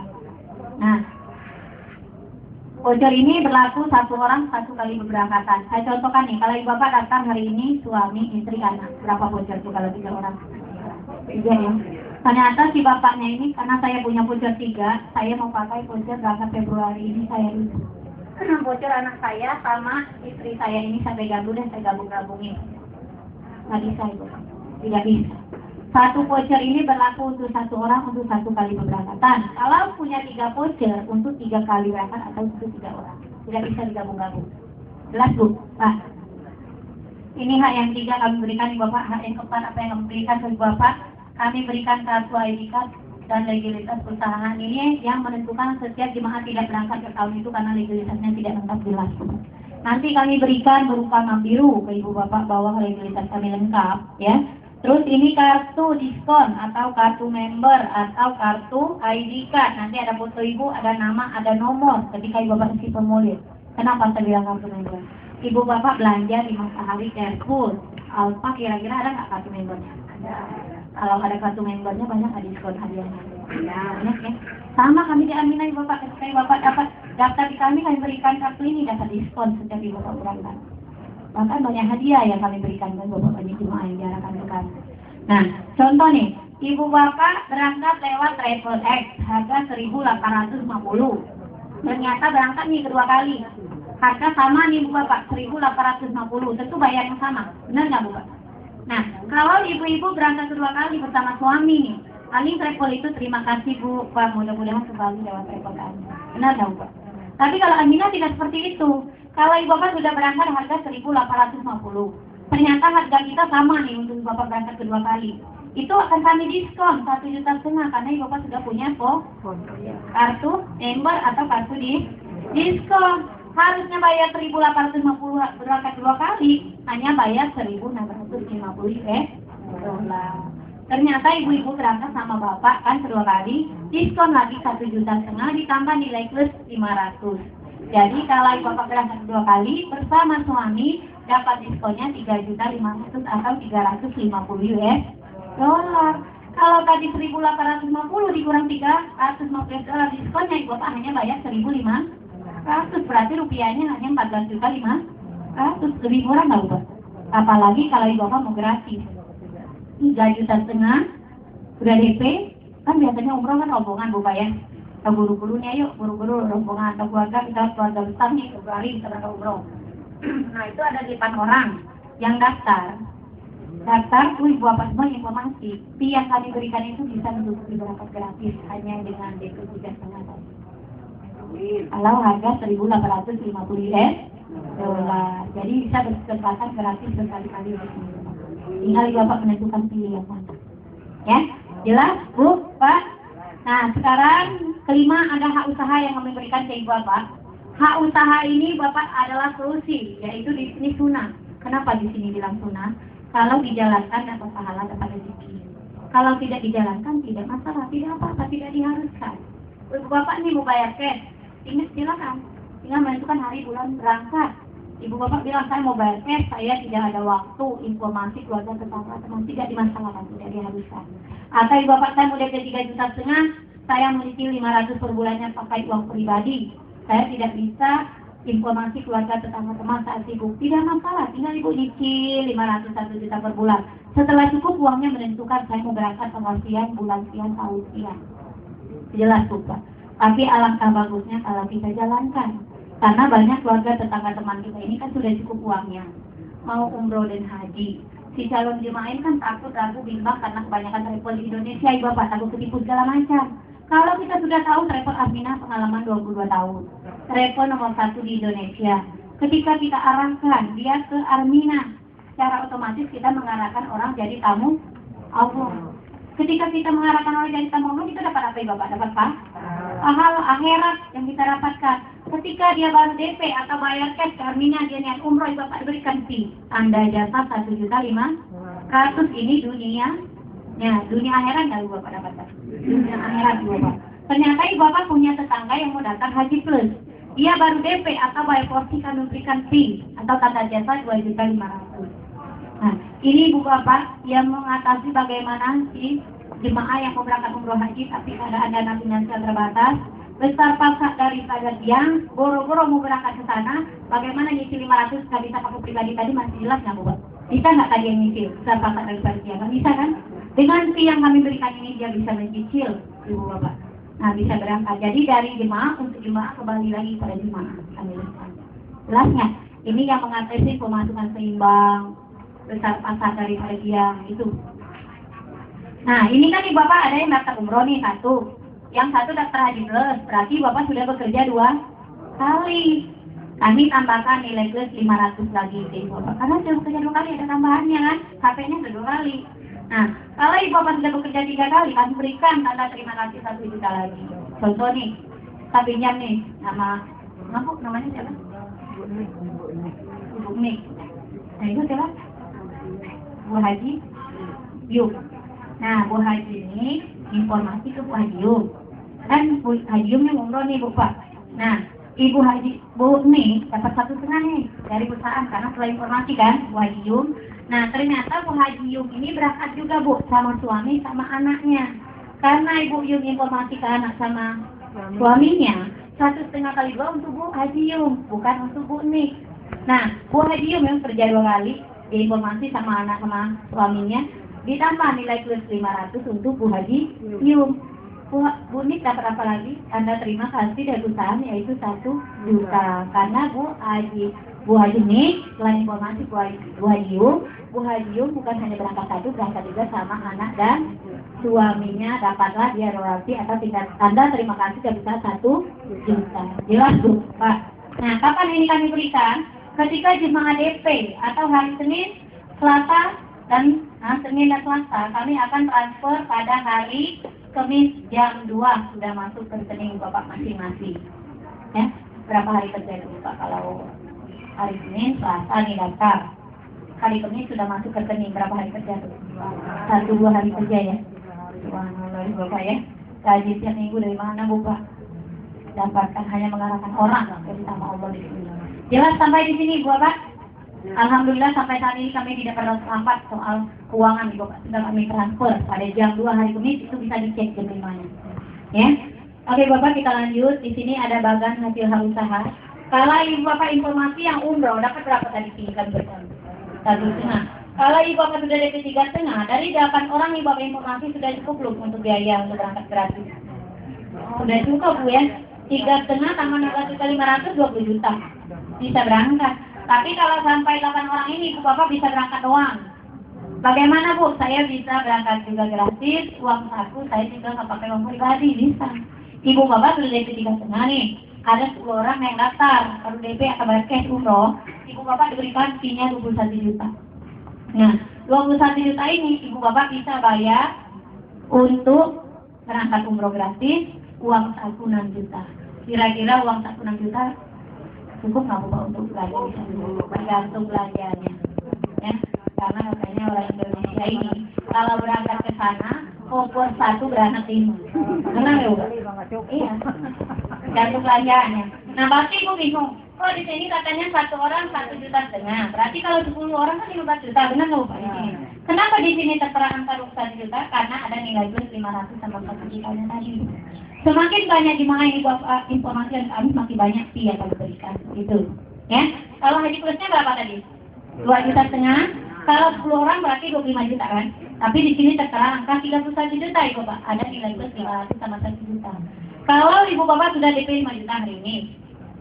Nah voucher ini berlaku satu orang satu kali berberangkatan. Saya contohkan nih, kalau ibu bapak datang hari ini suami, istri, anak, berapa voucher tuh kalau 3 orang? 3 ya. Ternyata si bapaknya ini karena saya punya voucher 3, saya mau pakai voucher berangkat Februari ini saya bisa. Voucher anak saya sama istri saya ini saya gabung dan saya gabung-gabungin. Nggak bisa ibu, tidak bisa. Satu voucher ini berlaku untuk satu orang untuk satu kali keberangkatan. Kalau punya 3 voucher untuk 3 kali berangkat atau untuk 3 orang, tidak bisa digabung-gabung. Jelas bu, Pak. Ini hak yang 3 kami berikan di bapak. Hak yang keempat apa yang kami berikan ke bapak? Kami berikan kartu ID card dan legalitas perusahaan ini yang menentukan setiap jemaah tidak berangkat ke tahun itu karena legalitasnya tidak lengkap jelas. Nanti kami berikan berupa map biru ke ibu bapak bahwa legalitas kami lengkap, ya. Terus ini kartu diskon atau kartu member atau kartu ID card. Nanti ada foto ibu, ada nama, ada nomor ketika ibu bapak isi formulir. Kenapa saya bilang kartu member? Ibu bapak belanja di Matahari Carrefour, Alfa, kira-kira ada nggak kartu membernya? Ada. Kalau ada kartu membernya banyak ada diskon hadiahnya. Ya, banyak ya. Sama kami di Aminah ibu bapak, ketika ibu bapak dapat daftar di kami berikan kartu ini dapat diskon setiap ibu bapak berangkat. Bahkan banyak hadiah yang kami berikan ke bapak banyak jemaah yang diarahkan ke kami. Nah, contoh nih, ibu bapak berangkat lewat Travel X, harga 1.850. Ternyata berangkat nih kedua kali. Harga sama nih ibu bapak, 1.850. Tentu bayar yang sama. Benar nggak bu bapak? Nah, kalau ibu-ibu berangkat kedua kali bersama suami nih, Ali Travel itu terima kasih bu, Pak, mudah-mudahan kembali lewat Travel kami. Benar nggak bu? Tapi kalau Aminah tidak seperti itu. Kalau ibu bapak sudah berangkat harga 1.850, ternyata harga kita sama nih untuk ibu bapak berangkat kedua kali. Itu akan kami diskon 1,5 juta karena ibu bapak sudah punya kartu member atau kartu diskon. Harusnya bayar 1.850 berangkat dua kali, hanya bayar 1.650 dolar. Ternyata ibu-ibu berangkat sama bapak kan kedua kali, diskon lagi 1,5 juta ditambah nilai plus 500. Jadi kalau ibu bapak berangkat dua kali bersama suami dapat diskonnya 3.500 atau 350 dolar. Kalau tadi 1.850 dikurang 350 dolar diskonnya ibu bapak hanya bayar 1.500, berarti rupiahnya hanya 14.500, lebih murah nggak bu? Apalagi kalau ibu bapak mau gratis 3,5 juta udah DP, kan biasanya umroh kan rombongan bu ya. Ke guru-guru nih, ayo guru-guru rombongan atau keluarga, kita keluarga besar nih Februari kita berangkat umroh. Nah itu ada 8 orang yang daftar tuh ibu bapak semua informasi. Fee yang kami berikan itu bisa untuk berangkat gratis hanya dengan DP 3,5 tadi. Kalau harga 1.850 dolar, jadi bisa berkesempatan gratis berkali-kali. Tinggal ibu bapak menentukan pilih yang mana. Ya, jelas bu, pak. Nah sekarang kelima ada hak usaha yang kami berikan ke ibu bapak. Hak usaha ini bapak adalah solusi, yaitu di sini sunnah. Kenapa di sini bilang sunnah? Kalau dijalankan dapat pahala, dapat rezeki. Kalau tidak dijalankan tidak masalah, tidak apa-apa, tidak diharuskan. Ibu bapak ini mau bayar cash, ingat silakan. Tinggal menentukan hari bulan berangkat. Ibu bapak bilang saya mau bayar cash, saya tidak ada waktu, informasi keluarga tetangga teman tidak dimasalahkan, tidak diharuskan. Atau ibu bapak saya mau DP 3,5 juta, saya menyicil 500 per bulannya pakai uang pribadi. Saya tidak bisa informasi keluarga tetangga teman saat sibuk, tidak masalah, tinggal ibu nyicil 500 1 juta per bulan. Setelah cukup uangnya menentukan saya mau berangkat tanggal sekian, bulan sekian, tahun sekian. Jelas Pak. Tapi alangkah bagusnya kalau kita jalankan. Karena banyak keluarga tetangga teman kita ini kan sudah cukup uangnya. Mau umroh dan haji. si calon jemaah ini kan takut, ragu, bimbang karena kebanyakan travel di Indonesia, ibu bapak takut ketipu segala macam. Kalau kita sudah tahu travel Aminah pengalaman 22 tahun, travel nomor 1 di Indonesia. Ketika kita arahkan dia ke Aminah, secara otomatis kita mengarahkan orang jadi tamu Allah. Ketika kita mengarahkan orang jadi tamu Allah, kita dapat apa ibu bapak? Dapat apa? Pahala akhirat yang kita dapatkan. Ketika dia baru DP atau bayar cash ke Aminah, dia niat umroh, ibu bapak diberikan fee. Tanda jasa 1.500.000 ini dunia. Ya, dunia akhirat nggak ibu bapak dapatkan? Dunia akhirat ibu bapak. Ternyata ibu bapak punya tetangga yang mau datang haji plus. Dia baru DP atau bayar porsi kan memberikan fee atau tanda jasa 2.500.000. Nah, ini ibu bapak yang mengatasi bagaimana si jemaah yang mau berangkat umroh haji tapi keadaan dana finansial terbatas, besar pasak daripada yang boro-boro mau berangkat ke sana, bagaimana nyicil 500 nggak bisa pakai pribadi tadi masih jelas nggak bu? Bisa nggak tadi yang nyicil besar pasak daripada dia? Nggak bisa kan? Dengan fee yang kami berikan ini dia bisa mencicil ibu bapak. Nah bisa berangkat. Jadi dari jemaah untuk jemaah kembali lagi pada jemaah. Jelasnya ini yang mengatasi pemasukan seimbang, besar pasak daripada dia itu. Nah ini kan ibu bapak ada yang daftar umroh nih satu, yang satu daftar haji plus, berarti bapak sudah bekerja 2 kali. Kami tambahkan nilai plus 500 lagi ibu bapak, karena sudah bekerja 2 kali ada tambahannya kan, KP-nya sudah 2 kali. Nah kalau ibu bapak sudah bekerja 3 kali, kami berikan tanda terima kasih 1 juta lagi. Contoh nih, kita pinjam nih nama namanya siapa? Ibu Mik. Nah itu siapa? Bu Haji Yuk. Nah Bu Haji ini informasi ke Bu Haji Yuk. Kan Bu Haji Yuk yang umroh nih Bu Pak. Nah Ibu Haji Bu nih dapat 1,5 nih dari perusahaan karena setelah informasi kan Bu Haji Yuk. Nah ternyata Bu Haji Yuk ini berangkat juga Bu sama suami sama anaknya. Karena Ibu Yuk informasi ke anak sama suaminya 1,5 kali 2 untuk Bu Haji Yuk, bukan untuk Bu Nik. Nah Bu Haji Yuk yang kerja 2 kali informasi sama anak sama suaminya, ditambah nilai plus 500 untuk Bu Haji Yum. Bu Nik dapat apa lagi? Tanda terima kasih dari perusahaan yaitu 1 juta. Karena Bu Haji Nik selain informasi Bu Haji Yum bukan hanya berangkat satu, berangkat juga sama anak dan suaminya, dapatlah dia royalti atau tanda terima kasih sebesar 1 juta. Jelas Bu Pak? Nah kapan ini kami berikan? Ketika jemaah DP atau hari Senin, Selasa, dan Senin dan Selasa, kami akan transfer pada hari Kamis jam 2 sudah masuk ke rekening Bapak masing-masing. Ya, berapa hari kerja itu Pak? Kalau hari Senin, Selasa nih daftar. Hari Kamis sudah masuk ke rekening, berapa hari kerja itu? 1-2 hari kerja ya. Subhanallah Bapak ya. Gaji setiap minggu dari mana Bu Pak? Dapatkan hanya mengarahkan orang dari sama Allah di sini. Jelas sampai di sini Bu Bapak? Alhamdulillah sampai saat ini kami tidak pernah terlambat soal keuangan Ibu Bapak. Sudah kami transfer pada jam 2 hari Kamis itu bisa dicek jam 5-nya. Ya. Oke Bapak kita lanjut. Di sini ada bagan hasil hal usaha. Kalau Ibu Bapak informasi yang umroh dapat berapa tadi sini kan berapa? 1,5. Kalau Ibu Bapak sudah DP 3,5, dari 8 orang Ibu Bapak informasi sudah cukup belum untuk biaya untuk berangkat gratis? Sudah cukup Bu ya. 3,5 tambah 16.500 20 juta. Bisa berangkat. Tapi kalau sampai 8 orang ini Ibu Bapak bisa berangkat doang. Bagaimana Bu? Saya bisa berangkat juga gratis, uang saku saya juga nggak pakai uang pribadi, bisa. Ibu Bapak sudah DP 3,5 nih. Ada 10 orang yang daftar, baru DP atau bayar cash umroh, Ibu Bapak diberikan fee-nya 21 juta. Nah, 21 juta ini Ibu Bapak bisa bayar untuk berangkat umroh gratis, uang saku 6 juta. Kira-kira uang saku 6 juta cukup nggak Bu Pak untuk belanja bisa dulu? Tergantung belanjanya. Ya, karena katanya orang Indonesia ini kalau berangkat ke sana, opor 1 berangkat 5. Benar ya Bu? Iya. Tergantung belanjanya. Nah pasti Ibu bingung. Oh di sini katanya 1 orang 1,5 juta. Berarti kalau 10 orang kan 15 juta. Benar nggak Bu Pak? Kenapa di sini tertera angka 1 juta? Karena ada nilai plus 500 sama 1 jutanya tadi. Semakin banyak jemaah yang Bapak informasi yang kami makin banyak fee yang kami berikan. Gitu. Ya. Kalau haji plusnya berapa tadi? 2,5 juta. Kalau 10 orang berarti 25 juta kan? Tapi di sini tertera angka 31 juta Ibu Bapak. Ada nilai plus 500 sama 1 juta. Kalau Ibu Bapak sudah DP 5 juta hari ini,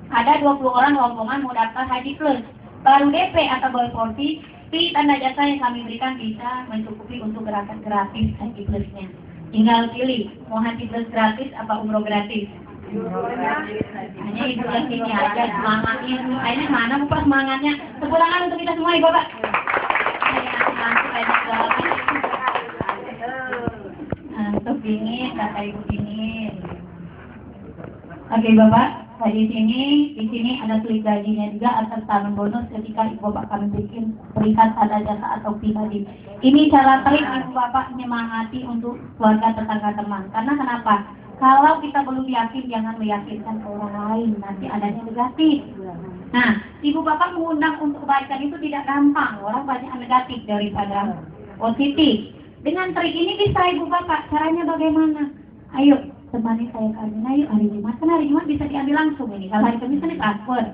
ada 20 orang rombongan mau daftar haji plus. Baru DP atau bayar porsi Fee tanda jasa yang kami berikan bisa mencukupi untuk gerakan gratis Haji Plusnya. Tinggal pilih, mau Haji Plus gratis apa umroh gratis. Hanya ibu yang sini aja semangatnya. Kayaknya mana bukan semangatnya? Tepuk tangan untuk kita semua ibu Bapak. Untuk dingin, kata ibu dingin. Oke Bapak, di sini ada slip gajinya juga atas tangan bonus ketika ibu bapak kami berikan tanda jasa atau fee tadi. Ini cara trik ibu bapak menyemangati untuk keluarga tetangga teman. Karena kenapa? Kalau kita belum yakin, jangan meyakinkan orang lain, nanti adanya negatif. Nah, ibu bapak mengundang untuk kebaikan itu tidak gampang. Orang banyak negatif daripada positif. Dengan trik ini bisa ibu bapak. Caranya bagaimana? Ayo, temani saya Karmina, yuk hari Jumat. Kan hari Jumat bisa diambil langsung ini. Kalau hari Kamis kan transfer.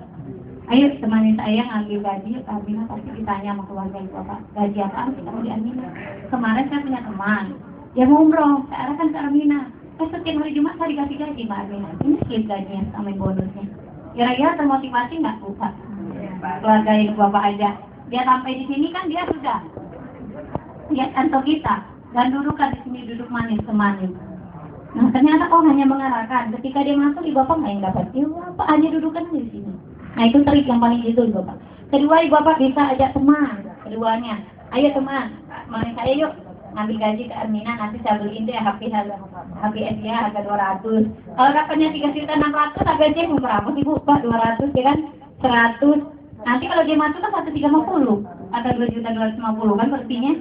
Ayo temani saya ngambil gaji, yuk Karmina pasti ditanya sama keluarga ibu bapak. Gaji apa? Kita mau diambil. Kemarin saya punya teman. Dia mau umroh, saya arahkan ke Karmina. Setiap hari Jumat saya dikasih gaji Mbak Armina. Ini slip gajinya sama bonusnya. Kira-kira termotivasi nggak Bapak? Keluarga ibu bapak aja. Dia sampai di sini kan dia sudah lihat kantor kita dan dudukkan di sini duduk manis semanis. Nah ternyata hanya mengarahkan. Ketika dia masuk ibu bapak nggak yang dapat. Ibu bapak hanya dudukkan di sini. Nah itu trik yang paling itu ibu bapak. Kedua ibu bapak bisa ajak teman. Keduanya, ayo teman, mari saya yuk ngambil gaji ke Armina, nanti saya beliin deh HP dia harga 200. Kalau dapatnya 3.600.000, harganya berapa sih Bu? Pak 200 ya kan? 100. Nanti kalau dia masuk kan 1.350 atau 2.250 kan pastinya.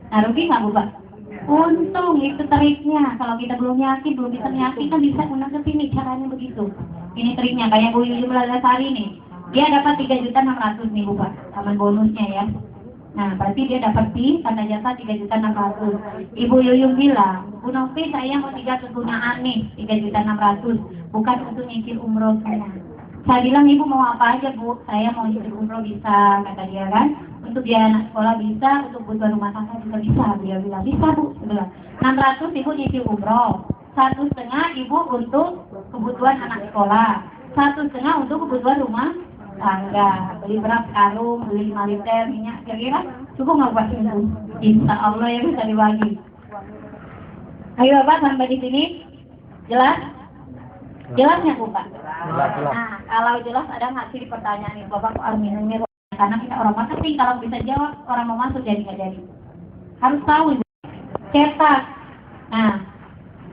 Nah rugi nggak Bu Pak? Untung itu triknya. Kalau kita belum yakin, belum bisa yakin kan bisa undang ke sini, caranya begitu. Ini triknya kayak Bu Yuyum Lalasari nih. Dia dapat 3.600.000 nih Bu Pak, taman bonusnya ya. Nah, berarti dia dapat fee tanda jasa 3.600.000. Ibu Yuyung bilang, Bu Novi saya mau 3 kegunaan nih, 3.600.000, bukan untuk nyicil umroh saya. Saya bilang, Ibu mau apa aja Bu? Saya mau nyicil umroh bisa, kata dia kan. Untuk biaya anak sekolah bisa, untuk kebutuhan rumah tangga juga bisa. Dia bilang, bisa Bu. Dia bilang, 600 Ibu nyicil umroh, 1,5 Ibu untuk kebutuhan anak sekolah, 1,5 untuk kebutuhan rumah tangga, beli beras karung, beli 5 liter minyak, kira-kira cukup nggak buat itu? Insya Allah ya bisa dibagi. Ayo Bapak sampai di sini jelas? Jelasnya Bu Pak? Jelas. Nah kalau jelas ada nggak sih di pertanyaan ini Bapak Armina ini? Karena kita orang marketing, kalau bisa jawab orang mau masuk jadi nggak jadi. Harus tahu Ibu. Cetak. Nah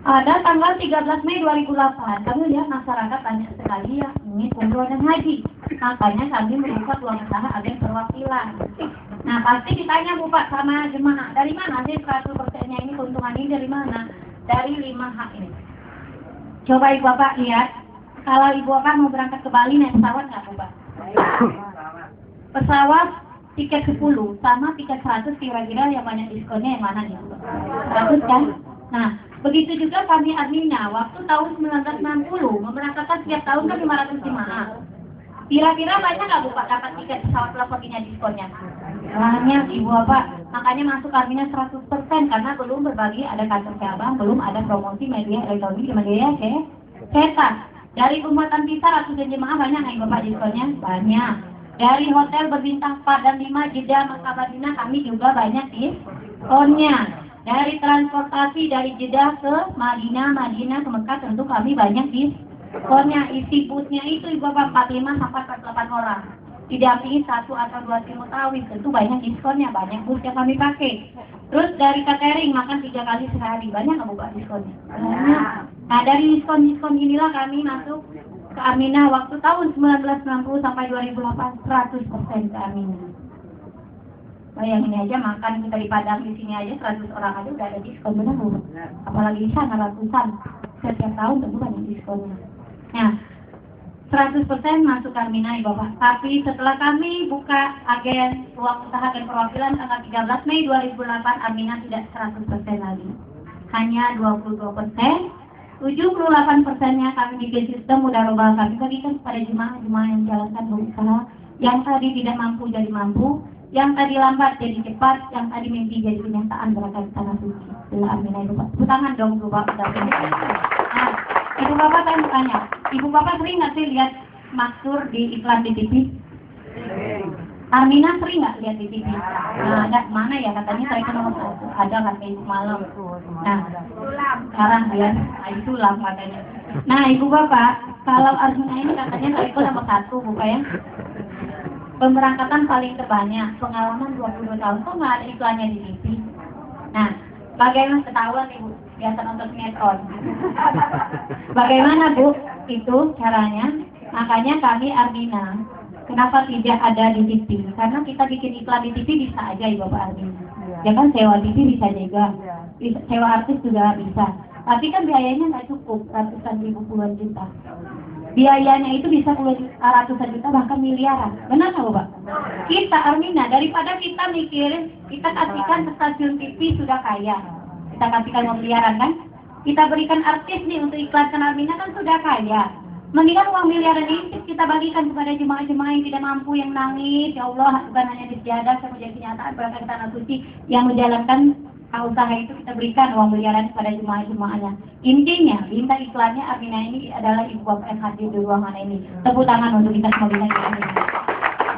ada tanggal 13 Mei 2008, kami lihat masyarakat banyak sekali yang ingin umroh dan haji. Makanya kami membuka ruang usaha agen perwakilan. Nah pasti ditanya Bu Pak sama jemaah, dari mana sih 100%-nya ini keuntungan ini dari mana? Dari 5H ini. Coba Ibu Bapak lihat, kalau Ibu Bapak mau berangkat ke Bali naik pesawat nggak Bu Pak? Pesawat tiket 10 sama tiket 100 kira-kira yang banyak diskonnya yang mana nih Bu? 100 kan? Nah begitu juga kami Armina, waktu tahun 1960 memberangkatkan setiap tahun kan 500 jemaah. Kira-kira banyak nggak Bu Pak dapat tiket pesawat lepotinya diskonnya? Banyak Ibu Bapak, makanya masuk Armina 100% karena belum berbagi ada kantor cabang, belum ada promosi media elektronik, media cetak. Dari pembuatan visa ratusan jemaah banyak nggak Ibu Bapak diskonnya? Banyak. Dari hotel berbintang 4 dan 5 Jeddah Makkah Madinah kami juga banyak diskonnya. Dari transportasi dari Jeddah ke Madinah ke Mekah tentu kami banyak diskonnya. Isi busnya itu Ibu Bapak 45 sampai 48 orang. Didampingi 1 atau 2 timut tawif, tentu banyak diskonnya, banyak bus yang kami pakai. Terus dari catering makan 3 kali sehari, banyak nggak Bu Pak diskonnya? Banyak. Nah dari diskon inilah kami masuk ke Armina waktu tahun 1990 sampai 2008 100% ke Armina. Bayangin aja makan kita di Padang di sini aja 100 orang aja udah ada diskon benar Bu. Apalagi di sana ratusan. Setiap tahun tentu banyak diskonnya. Nah, 100% masuk Armina Ibu Bapak. Tapi setelah kami buka agen ruang usaha dan perwakilan tanggal 13 Mei 2008 Armina tidak 100% lagi. Hanya 22%. 78%-nya kami bikin sistem mudarobah, kami bagikan kepada jemaah-jemaah yang jalankan berusaha, yang tadi tidak mampu jadi mampu, yang tadi lambat jadi cepat, yang tadi mimpi jadi kenyataan berangkat tanah suci. Bila Armina Ibu Bapak. Tepuk tangan dong Ibu Bapak. Nah, Ibu Bapak saya mau tanya, Ibu Bapak sering nggak sih lihat maksur di iklan di TV? Armina sering nggak lihat di TV? Nah, ada mana ya katanya saya kan nomor 1. Ada katanya semalam. Nah, sekarang ya, itu lah katanya. Nah, ibu bapak, kalau Armina ini katanya saya itu nomor 1 bukan ya? Pemberangkatan paling terbanyak, pengalaman 22 tahun kok nggak ada iklannya di TV. Nah, bagaimana ketahuan ibu? Biasa nonton sinetron. Bagaimana bu? Itu caranya. Makanya kami Armina, kenapa tidak ada di TV? Karena kita bikin iklan di TV bisa aja ibu bapak Armina. Ya kan sewa TV bisa juga, sewa artis juga bisa. Tapi kan biayanya nggak cukup, ratusan ribu puluhan juta. Biayanya itu bisa ratusan juta bahkan miliaran. Benar nggak Bapak? Kita Armina daripada kita mikirin kita kasihkan ke stasiun TV sudah kaya, kita kasihkan uang miliaran kan? Kita berikan artis nih untuk iklankan Armina kan sudah kaya. Mendingan uang miliaran ini kita bagikan kepada jemaah-jemaah yang tidak mampu, yang nangis. Ya Allah, bukan hanya distiadat, saya menjadi kenyataan berkat tanah suci yang menjalankan usaha itu, kita berikan uang miliaran kepada jemaah-jemaahnya. Intinya, bintang iklannya Armina ini adalah ibu bapak yang hadir di ruangan ini. Tepuk tangan untuk kita semua bintang iklan ini.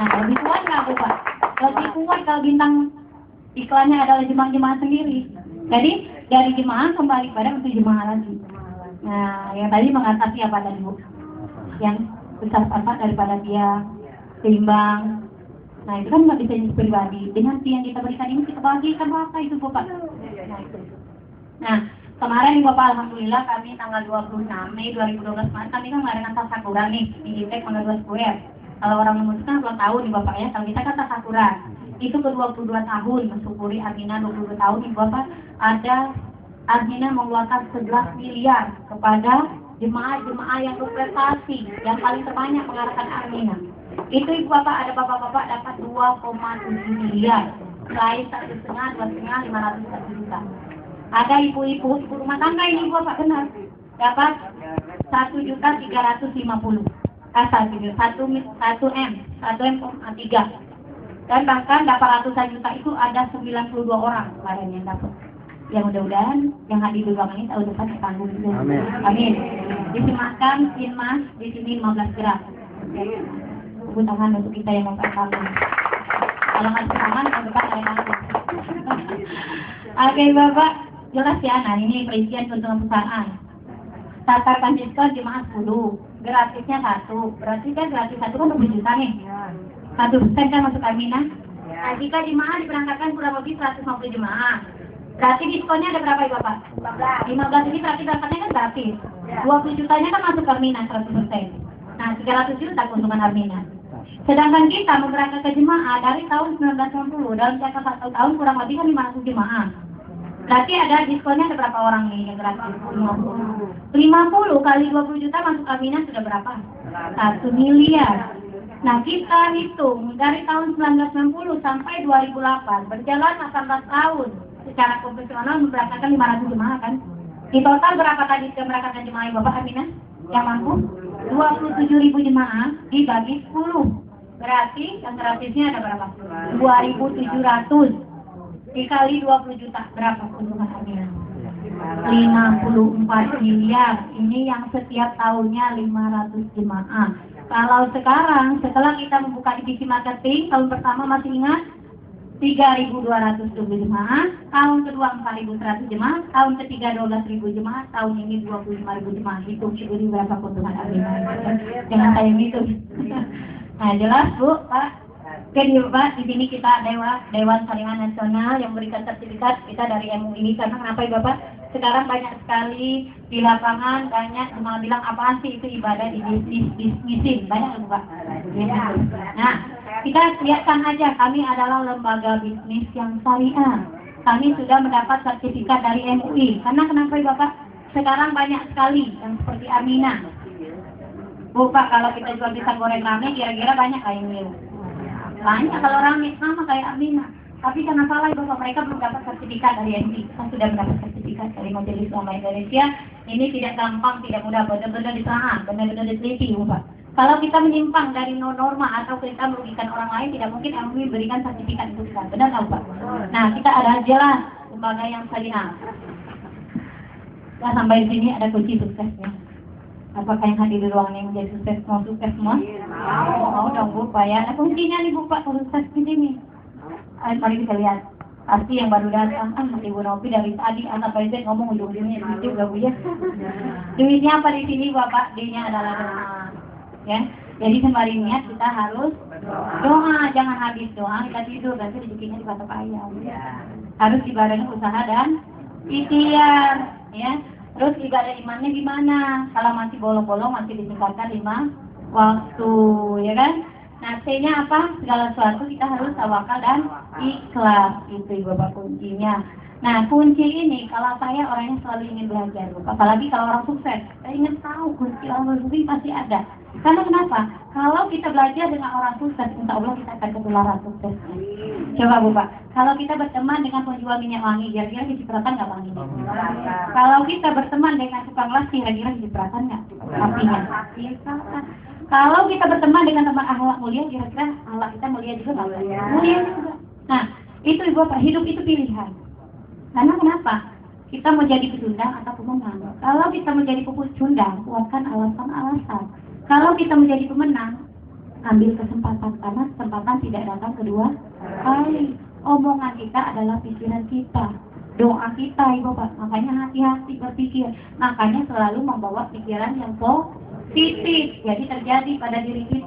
Nah, lebih kuat nggak Bapak? Lebih kuat kalau bintang iklannya adalah jemaah-jemaah sendiri. Jadi dari jemaah kembali pada untuk jemaah lagi. Nah, yang tadi mengatasi apa tadi Bu? Yang besar apa daripada dia seimbang. Nah itu kan nggak bisa jadi pribadi. Dengan yang kita berikan ini kita bagikan apa itu Bapak? Nah itu. Nah kemarin Bapak alhamdulillah kami tanggal 26 Mei 2012 kemarin kami kan mengadakan tasakura nih di ITEK Mangga 2 Square. Kalau orang umur kan 2 tahun nih Bapak ya. Kalau kita kan tasakura itu ke 22 tahun mensyukuri Armina 22 tahun nih Bapak. Ada Armina mengeluarkan 11 miliar kepada jemaah-jemaah yang berprestasi yang paling terbanyak mengarahkan Armina. Itu ibu bapak ada bapak-bapak dapat 2,7 miliar, selain 1,5, 2,5, 500 juta. Ada ibu-ibu rumah tangga ini ibu bapak benar dapat 1.350.000, 1M,3, dan bahkan dapat ratusan juta itu ada 92 orang kemarin yang dapat. Ya mudah-mudahan yang hadir di ruangan ini tahun depan tanggung juga. Amin. Amin. Disimakkan Sinmas di sini 15 gram. Tepuk tangan untuk kita yang mempertahankan. Kalau nggak tangan tahun depan saya langsung. Oke Bapak, jelas ya. Nah ini perincian keuntungan perusahaan. Tatakan diskon jemaah 10, gratisnya 1. Berarti kan gratis 1 kan 20 juta nih. 1% kan masuk Armina. Nah, jika jemaah diberangkatkan kurang lebih 150 jemaah. Berarti diskonnya ada berapa ya Bapak? 15 ini berarti dapatnya kan gratis. 20 jutanya kan masuk Armina 100%. Nah 300 juta keuntungan Armina. Sedangkan kita memberangkat ke jemaah dari tahun 1990 dalam jangka 1 tahun kurang lebih kan 500 jemaah. Berarti ada diskonnya ada berapa orang nih yang gratis? 50 kali 20 juta masuk Armina sudah berapa? 1 miliar. Nah kita hitung dari tahun 1990 sampai 2008 berjalan 18 tahun. Secara profesional memberangkatkan 500 jemaah kan? Di total berapa tadi memberangkatkan jemaah Bapak Armina? Yang mampu? 27.000 jemaah dibagi 10. Berarti yang gratisnya ada berapa? 2.700 dikali 20 juta. Berapa keuntungan Armina? 54 miliar. Ini yang setiap tahunnya 500 jemaah. Kalau sekarang setelah kita membuka divisi marketing tahun pertama masih ingat? 3.200 jemaah, tahun kedua 4.100 jemaah, tahun ketiga 12.000 jemaah, tahun ini 25.000 jemaah. Hitung ini berapa keuntungan Armina? Jangan saya hitung. Nah jelas Bu, Pak. Oke Pak, di sini kita Dewan Syariah Nasional yang memberikan sertifikat kita dari MUI. Karena kenapa ya Bapak? Sekarang banyak sekali di lapangan banyak cuma bilang apaan sih itu ibadah di bisnisin, banyak ya Pak. Nah kita lihatkan aja kami adalah lembaga bisnis yang syariah. Kami sudah mendapat sertifikat dari MUI. Karena kenapa ya Bapak? Sekarang banyak sekali yang seperti Armina. Bu Pak, kalau kita jual pisang goreng rame kira-kira banyak kayak ini. Banyak kalau rame sama kayak Armina. Tapi karena salah Bapak, mereka belum dapat sertifikat dari MUI. Kita sudah mendapat sertifikat dari Majelis Ulama Indonesia. Ini tidak gampang, tidak mudah, benar-benar ditelaah, benar-benar diteliti Bapak. Kalau kita menyimpang dari norma atau kita merugikan orang lain, tidak mungkin MUI berikan sertifikat itu kita. Benar nggak Pak? Nah kita ada jelas lembaga yang syariah. Nah sampai di sini ada kunci suksesnya. Apakah yang hadir di ruangan yang menjadi sukses mau sukses semua? Mau dong Bu, Pak ya. Nah, kuncinya nih Bu Pak, sukses di sini. Ayo mari kita lihat. Pasti yang baru datang, Ibu Novi dari tadi anak presiden ngomong ujung-ujungnya duit juga Bu ya. Duitnya apa di sini Bapak? D-nya adalah doa. Ya. Jadi sembari niat kita harus doa, jangan habis doa kita tidur nanti rezekinya dipatok ayam. Harus dibarengi usaha dan ikhtiar, ya. Terus ibadah imannya gimana? Kalau masih bolong-bolong masih ditingkatkan 5 waktu, ya kan? Nah, C-nya apa? Segala sesuatu kita harus tawakal dan ikhlas. Itu Bapak kuncinya. Nah, kunci ini kalau saya orangnya selalu ingin belajar, Bapak. Apalagi kalau orang sukses, saya ingin tahu kunci orang sukses pasti ada. Karena kenapa? Kalau kita belajar dengan orang sukses, insya Allah kita akan ketularan sukses. Coba Bapak, kalau kita berteman dengan penjual minyak wangi, kira-kira dicipratan nggak wanginya? Kalau kita berteman dengan tukang las, kira-kira dicipratan nggak apinya? Kalau kita berteman dengan teman akhlak mulia, kira-kira akhlak kita mulia juga nggak? Mulia juga. Nah, itu Bapak, hidup itu pilihan. Karena kenapa? Kita mau jadi pecundang atau pemenang. Kalau kita menjadi pecundang, kuatkan alasan-alasan. Kalau kita menjadi pemenang, ambil kesempatan, karena kesempatan tidak datang kedua kali. Omongan kita adalah pikiran kita, doa kita, Bapak. Makanya hati-hati berpikir. Makanya selalu membawa pikiran yang positif. Jadi terjadi pada diri kita.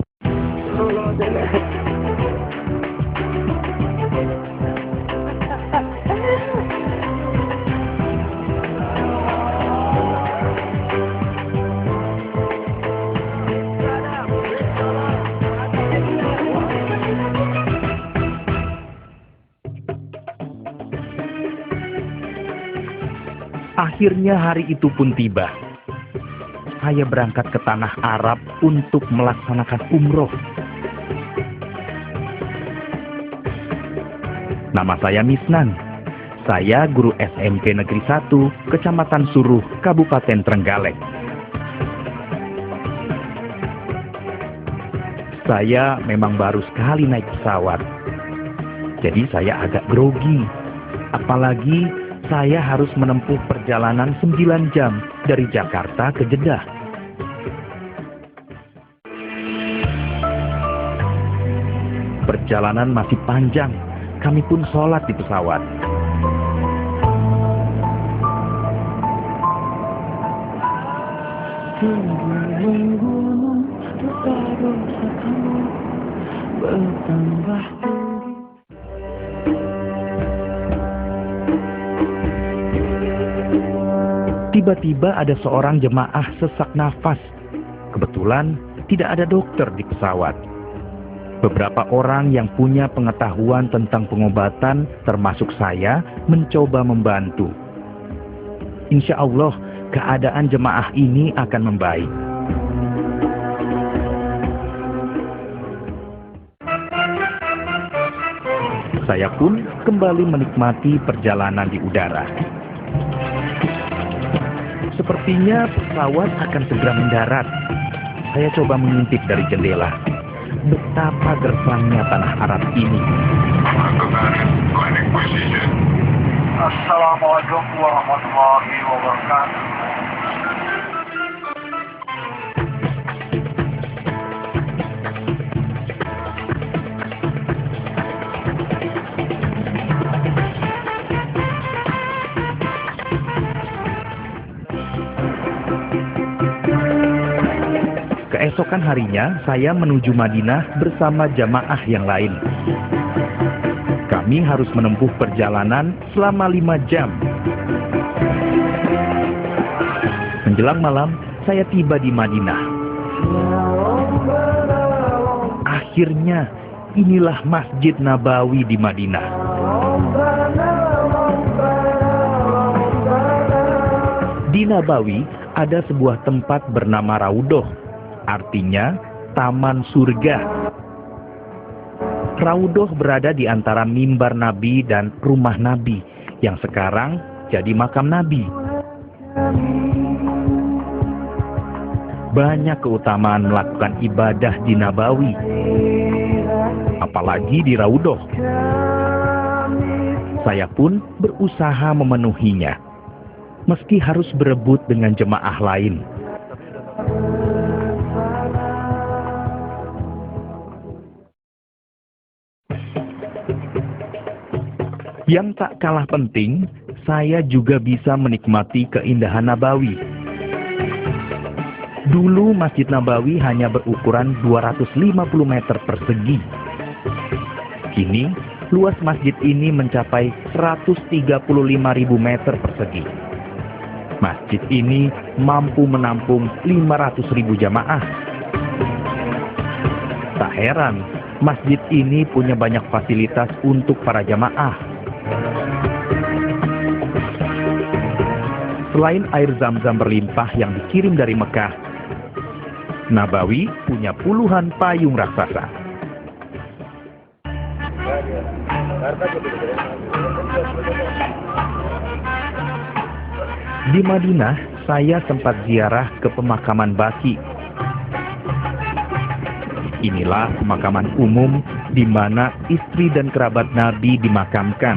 Akhirnya hari itu pun tiba. Saya berangkat ke tanah Arab untuk melaksanakan umroh. Nama saya Misnan. Saya guru SMP Negeri 1, Kecamatan Suruh, Kabupaten Trenggalek. Saya memang baru sekali naik pesawat. Jadi saya agak grogi. Apalagi saya harus menempuh perjalanan 9 jam dari Jakarta ke Jeddah. Perjalanan masih panjang, kami pun sholat di pesawat. Tiba-tiba ada seorang jemaah sesak nafas. Kebetulan tidak ada dokter di pesawat. Beberapa orang yang punya pengetahuan tentang pengobatan, termasuk saya, mencoba membantu. Insya Allah, keadaan jemaah ini akan membaik. Saya pun kembali menikmati perjalanan di udara. Sepertinya pesawat akan segera mendarat. Saya coba mengintip dari jendela. Betapa gersangnya tanah Arab ini. Assalamualaikum warahmatullahi wabarakatuh. Keesokan harinya, saya menuju Madinah bersama jamaah yang lain. Kami harus menempuh perjalanan selama 5 jam. Menjelang malam, saya tiba di Madinah. Akhirnya, inilah Masjid Nabawi di Madinah. Di Nabawi, ada sebuah tempat bernama Raudhoh. Artinya, taman surga. Raudhoh berada di antara mimbar Nabi dan rumah Nabi, yang sekarang jadi makam Nabi. Banyak keutamaan melakukan ibadah di Nabawi, apalagi di Raudhoh. Saya pun berusaha memenuhinya, meski harus berebut dengan jemaah lain. Yang tak kalah penting, saya juga bisa menikmati keindahan Nabawi. Dulu Masjid Nabawi hanya berukuran 250 meter persegi. Kini, luas masjid ini mencapai 135.000 meter persegi. Masjid ini mampu menampung 500.000 jamaah. Tak heran, masjid ini punya banyak fasilitas untuk para jamaah. Selain air zam-zam berlimpah yang dikirim dari Mekah, Nabawi punya puluhan payung raksasa. Di Madinah, saya sempat ziarah ke pemakaman Baqi. Inilah pemakaman umum di mana istri dan kerabat Nabi dimakamkan.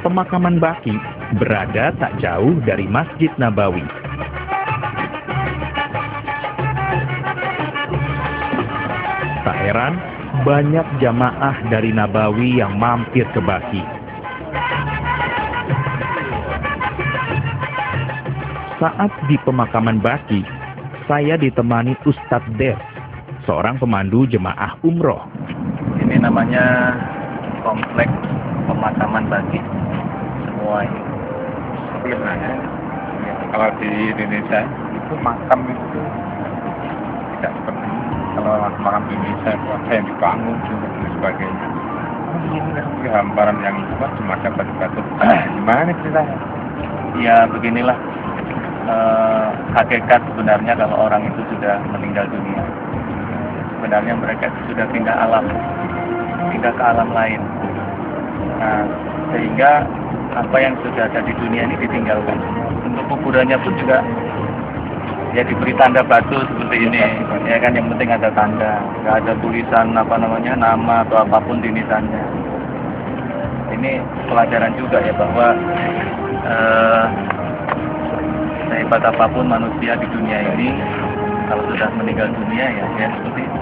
Pemakaman Baqi berada tak jauh dari Masjid Nabawi. Tak heran, banyak jamaah dari Nabawi yang mampir ke Baqi. Saat di pemakaman Baqi, saya ditemani Ustadz Des, seorang pemandu jemaah umroh. Ini namanya kompleks pemakaman Baqi. Semua ini. Sebenarnya, kalau di Indonesia itu makam itu tidak seperti ini. Kalau makam di Indonesia itu ada yang dibangun dan sebagainya. Ini hamparan yang semacam batu-batu. Gimana ceritanya? Ya beginilah. Hakikat sebenarnya kalau orang itu sudah meninggal dunia, sebenarnya mereka sudah pindah ke alam lain. Nah, sehingga apa yang sudah ada di dunia ini ditinggalkan. Untuk kuburannya pun juga ya diberi tanda batu seperti ini, ya kan, yang penting ada tanda, nggak ada tulisan nama atau apapun di nisannya. Ini pelajaran juga ya bahwa sehebat apapun manusia di dunia ini, kalau sudah meninggal dunia ya seperti itu.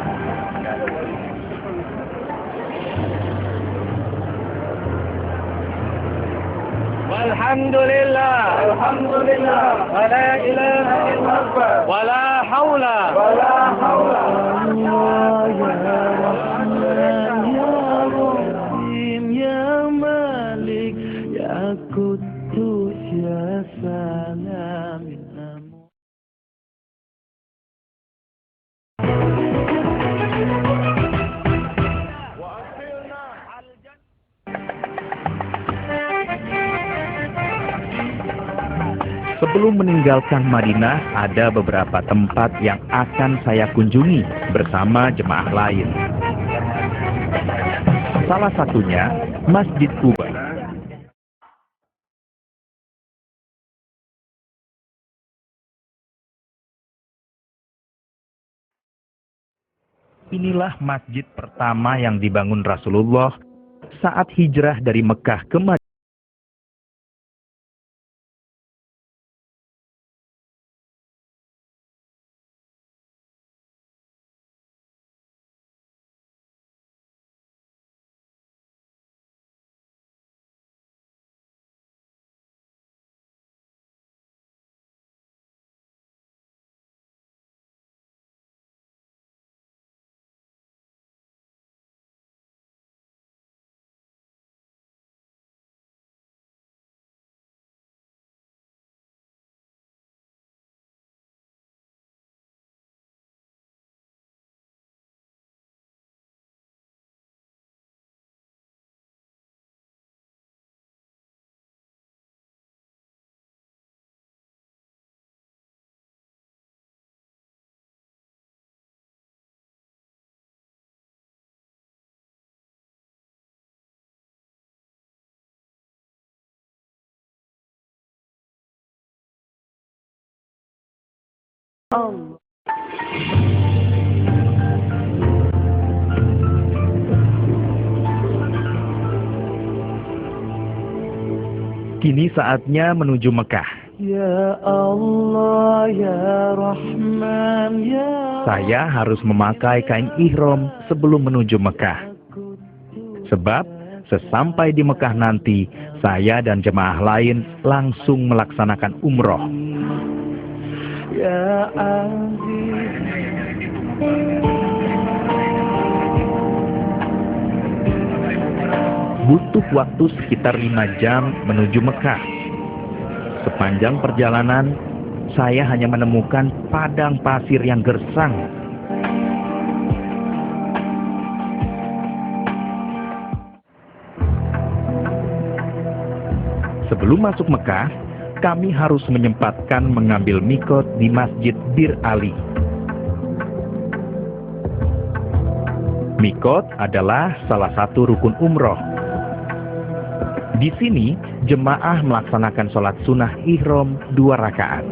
Alhamdulillah, alhamdulillah, wa la ilaha illallah, wa la haula, ya Rahman, ya Rahim, ya Malik, ya Quddus, ya Salam. Sebelum meninggalkan Madinah, ada beberapa tempat yang akan saya kunjungi bersama jemaah lain. Salah satunya, Masjid Quba. Inilah masjid pertama yang dibangun Rasulullah saat hijrah dari Mekah ke Madinah. Kini saatnya menuju Mekah. Ya Allah, ya Rahman, ya Saya harus memakai kain ihram sebelum menuju Mekah. Sebab Sesampai di Mekah nanti, saya dan jemaah lain langsung melaksanakan umroh. Ya Aziz. Butuh waktu sekitar 5 jam menuju Mekah. Sepanjang perjalanan, saya hanya menemukan padang pasir yang gersang. Sebelum masuk Mekah, kami harus menyempatkan mengambil mikot di Masjid Bir Ali. Mikot adalah salah satu rukun umroh. Di sini, jemaah melaksanakan sholat sunnah ihram 2 rakaat.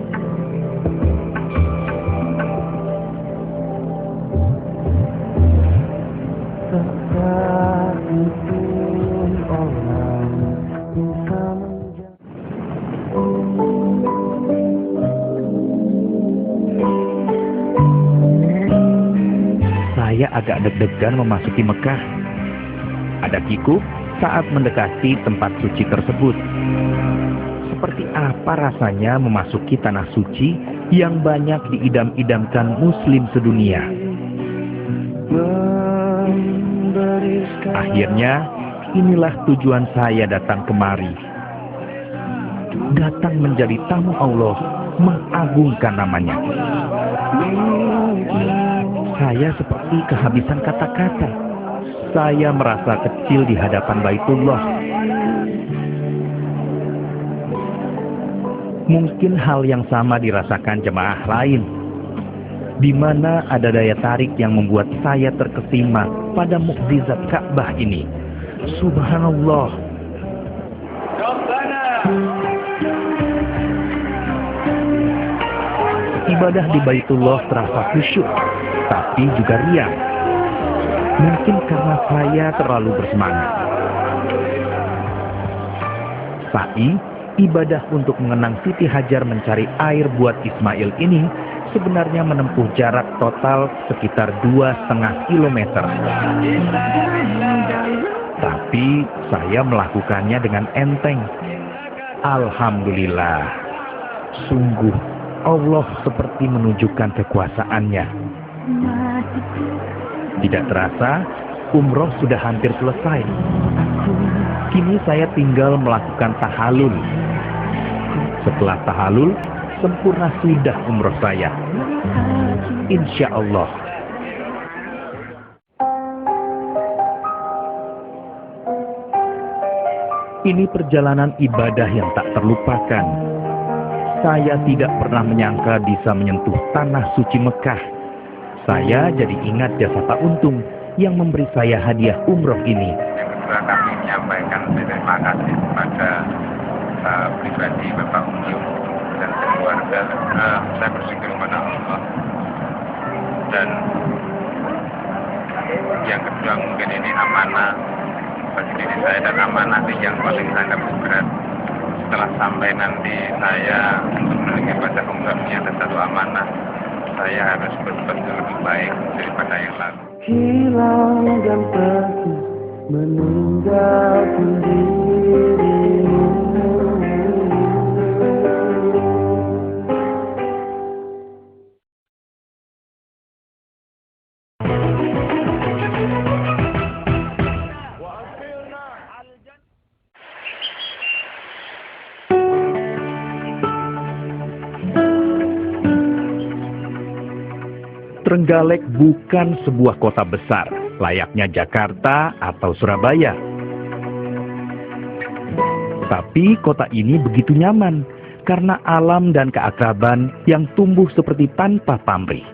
Saya agak deg-degan memasuki Mekah. Ada kikuk saat mendekati tempat suci tersebut. Seperti apa rasanya memasuki tanah suci yang banyak diidam-idamkan Muslim sedunia? Akhirnya, inilah tujuan saya datang kemari. Datang menjadi tamu Allah, mengagungkan namanya. Saya seperti kehabisan kata-kata. Saya merasa kecil di hadapan Baitullah. Mungkin hal yang sama dirasakan jemaah lain, di mana ada daya tarik yang membuat saya terkesima pada mukjizat Ka'bah ini. Subhanallah. Ibadah di Baitullah terasa khusyuk, tapi juga riang. Mungkin karena saya terlalu bersemangat. Sa'i, ibadah untuk mengenang Siti Hajar mencari air buat Ismail ini sebenarnya menempuh jarak total sekitar 2,5 kilometer. Tapi saya melakukannya dengan enteng. Alhamdulillah. Sungguh Allah seperti menunjukkan kekuasaannya. Tidak terasa, umroh sudah hampir selesai. Kini saya tinggal melakukan tahalul. Setelah tahalul, sempurna sudah umroh saya. Insya Allah. Ini perjalanan ibadah yang tak terlupakan. Saya tidak pernah menyangka bisa menyentuh tanah suci Mekah. Saya jadi ingat jasa Pak Untung yang memberi saya hadiah umroh ini. Yang kedua, kami menyampaikan terima kasih kepada pribadi Bapak Untung dan keluarga. Saya bersyukur kepada Allah. Dan yang kedua, mungkin ini amanah bagi diri saya dan amanah yang paling saya anggap berat. Setelah sampai nanti saya untuk menunaikan ibadah umroh ini ada satu amanah. Saya harus berbuat lebih baik daripada yang lalu. Hilang dan pergi meninggalkan dirimu. Trenggalek bukan sebuah kota besar, layaknya Jakarta atau Surabaya. Tapi kota ini begitu nyaman, karena alam dan keakraban yang tumbuh seperti tanpa pamrih.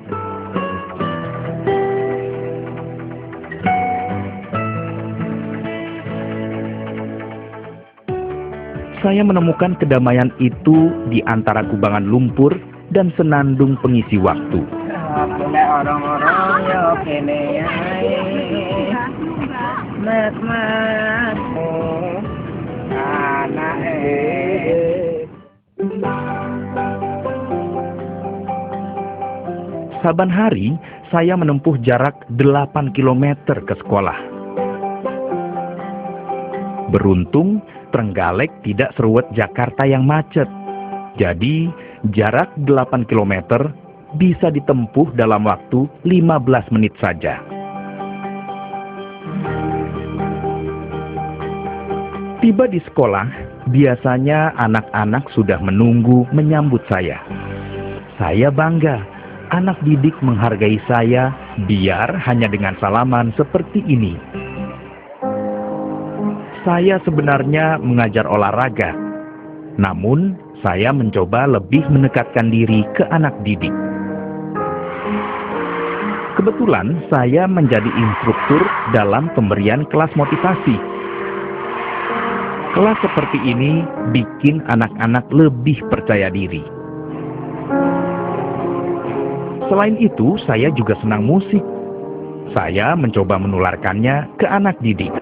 Saya menemukan kedamaian itu di antara kubangan lumpur dan senandung pengisi waktu. Orang-orang ya kene mat-matmu anake. Saban hari, saya menempuh jarak 8 km ke sekolah. Beruntung, Trenggalek tidak seruat Jakarta yang macet. Jadi, jarak 8 km bisa ditempuh dalam waktu 15 menit saja. Tiba di sekolah, biasanya anak-anak sudah menunggu menyambut saya. Saya bangga, anak didik menghargai saya biar hanya dengan salaman seperti ini. Saya sebenarnya mengajar olahraga, namun saya mencoba lebih mendekatkan diri ke anak didik. Kebetulan saya menjadi instruktur dalam pemberian kelas motivasi. Kelas seperti ini bikin anak-anak lebih percaya diri. Selain itu, saya juga senang musik. Saya mencoba menularkannya ke anak didik.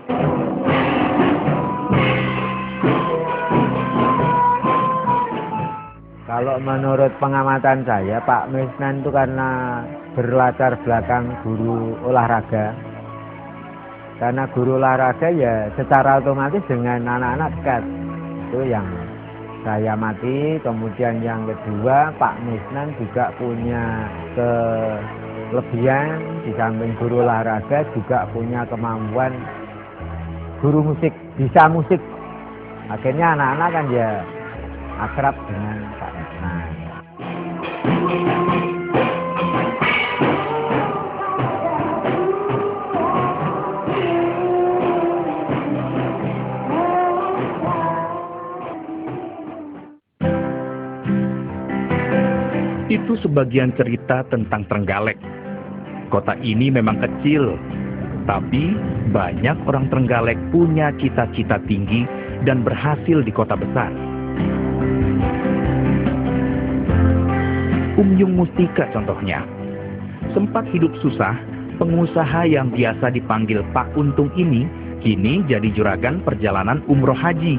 Kalau menurut pengamatan saya, Pak Misnan itu karena berlatar belakang guru olahraga. Karena guru olahraga ya secara otomatis dengan anak-anak dekat. Itu yang saya amati. Kemudian yang kedua, Pak Misnan juga punya kelebihan di samping guru olahraga juga punya kemampuan guru musik, bisa musik. Akhirnya anak-anak kan ya akrab dengan Pak Misnan. Itu sebagian cerita tentang Trenggalek. Kota ini memang kecil, tapi banyak orang Trenggalek punya cita-cita tinggi dan berhasil di kota besar. Yung Mustika contohnya. Sempat hidup susah, pengusaha yang biasa dipanggil Pak Untung ini kini jadi juragan perjalanan umroh haji.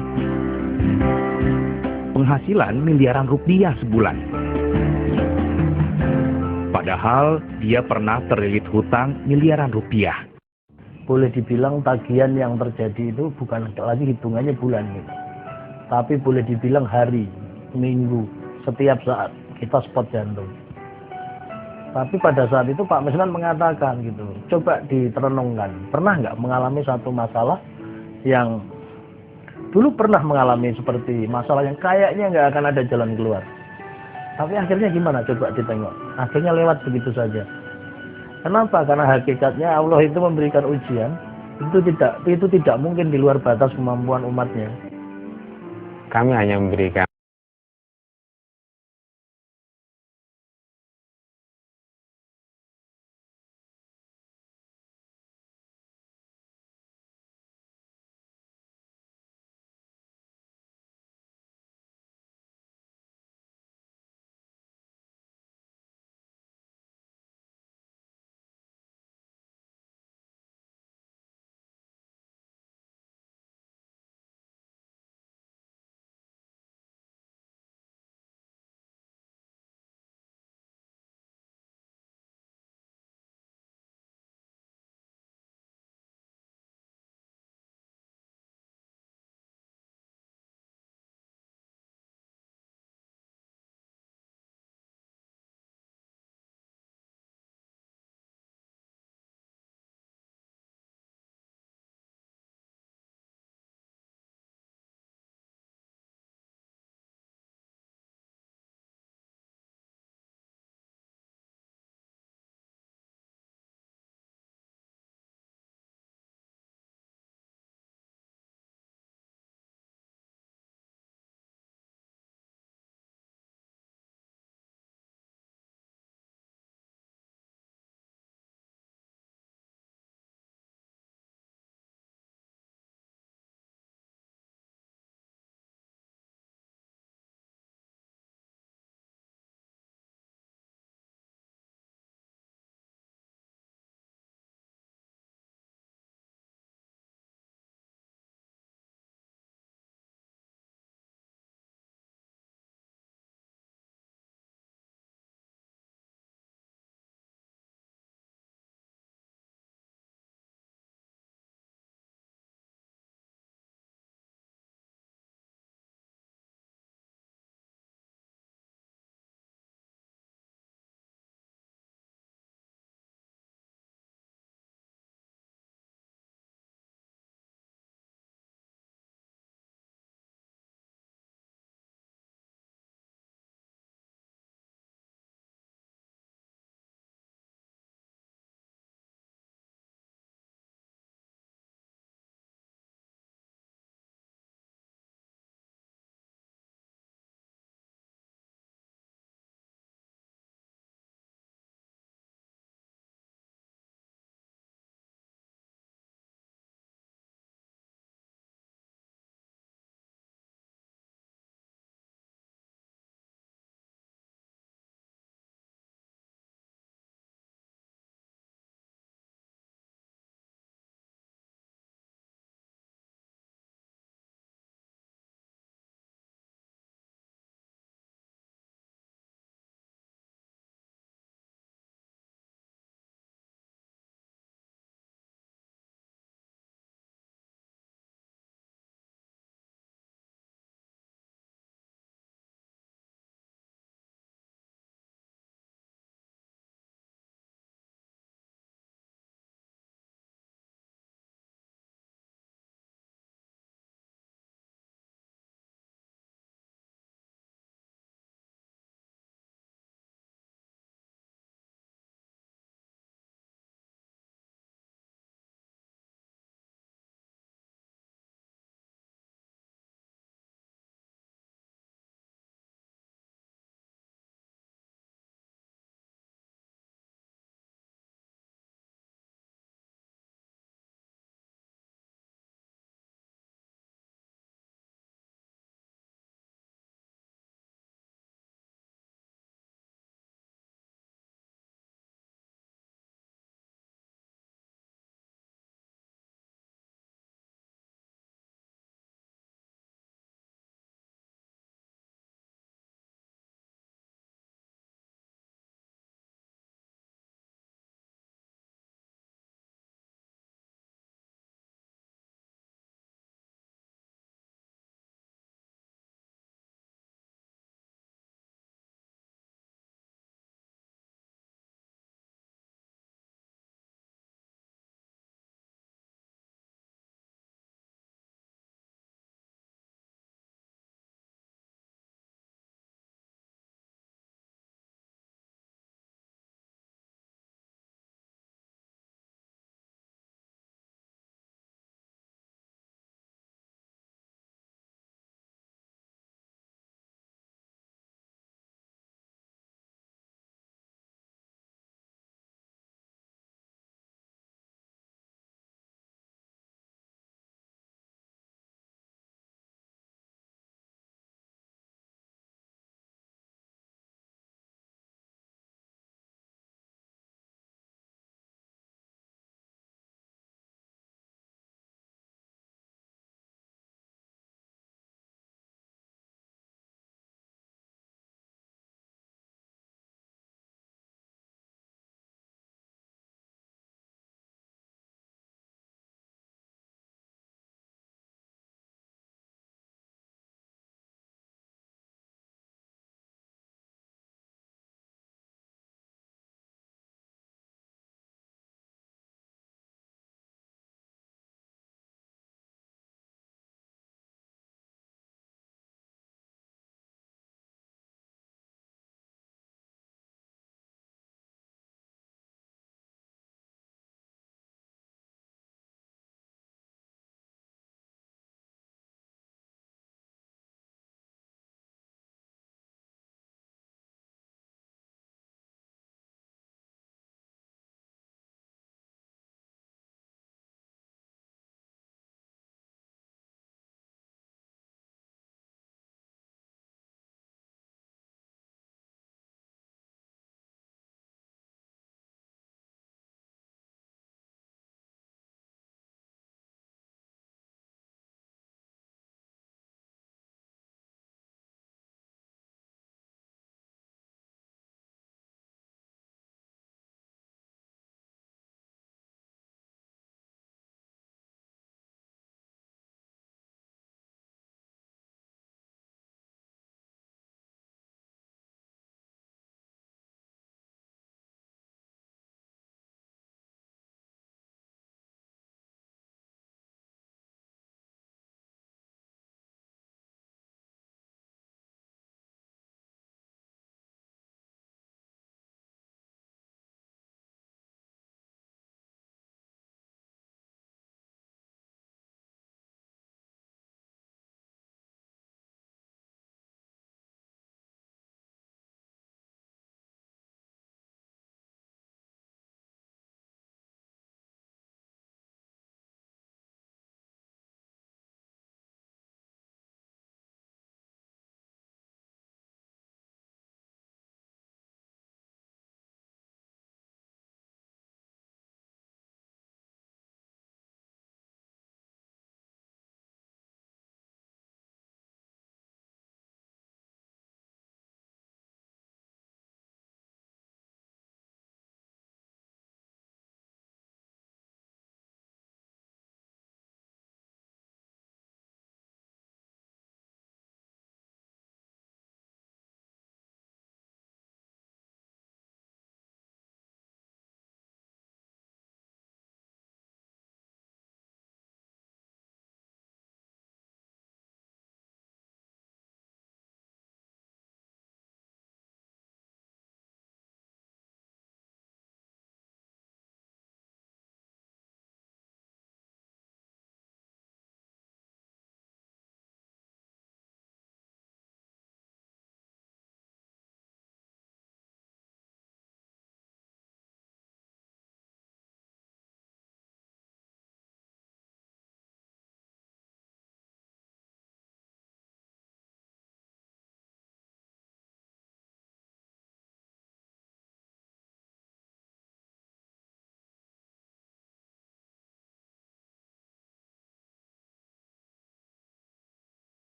Penghasilan miliaran rupiah sebulan. Padahal dia pernah terlilit hutang miliaran rupiah. Boleh dibilang tagihan yang terjadi itu bukan lagi hitungannya bulan gitu. Tapi boleh dibilang hari, minggu, setiap saat kita spot jantung. Tapi pada saat itu Pak Misnan mengatakan gitu, coba diterenungkan, pernah nggak mengalami satu masalah yang dulu pernah mengalami seperti masalah yang kayaknya nggak akan ada jalan keluar. Tapi akhirnya gimana? Coba ditengok. Akhirnya lewat begitu saja. Kenapa? Karena hakikatnya Allah itu memberikan ujian. Itu tidak mungkin di luar batas kemampuan umatnya. Kami hanya memberikan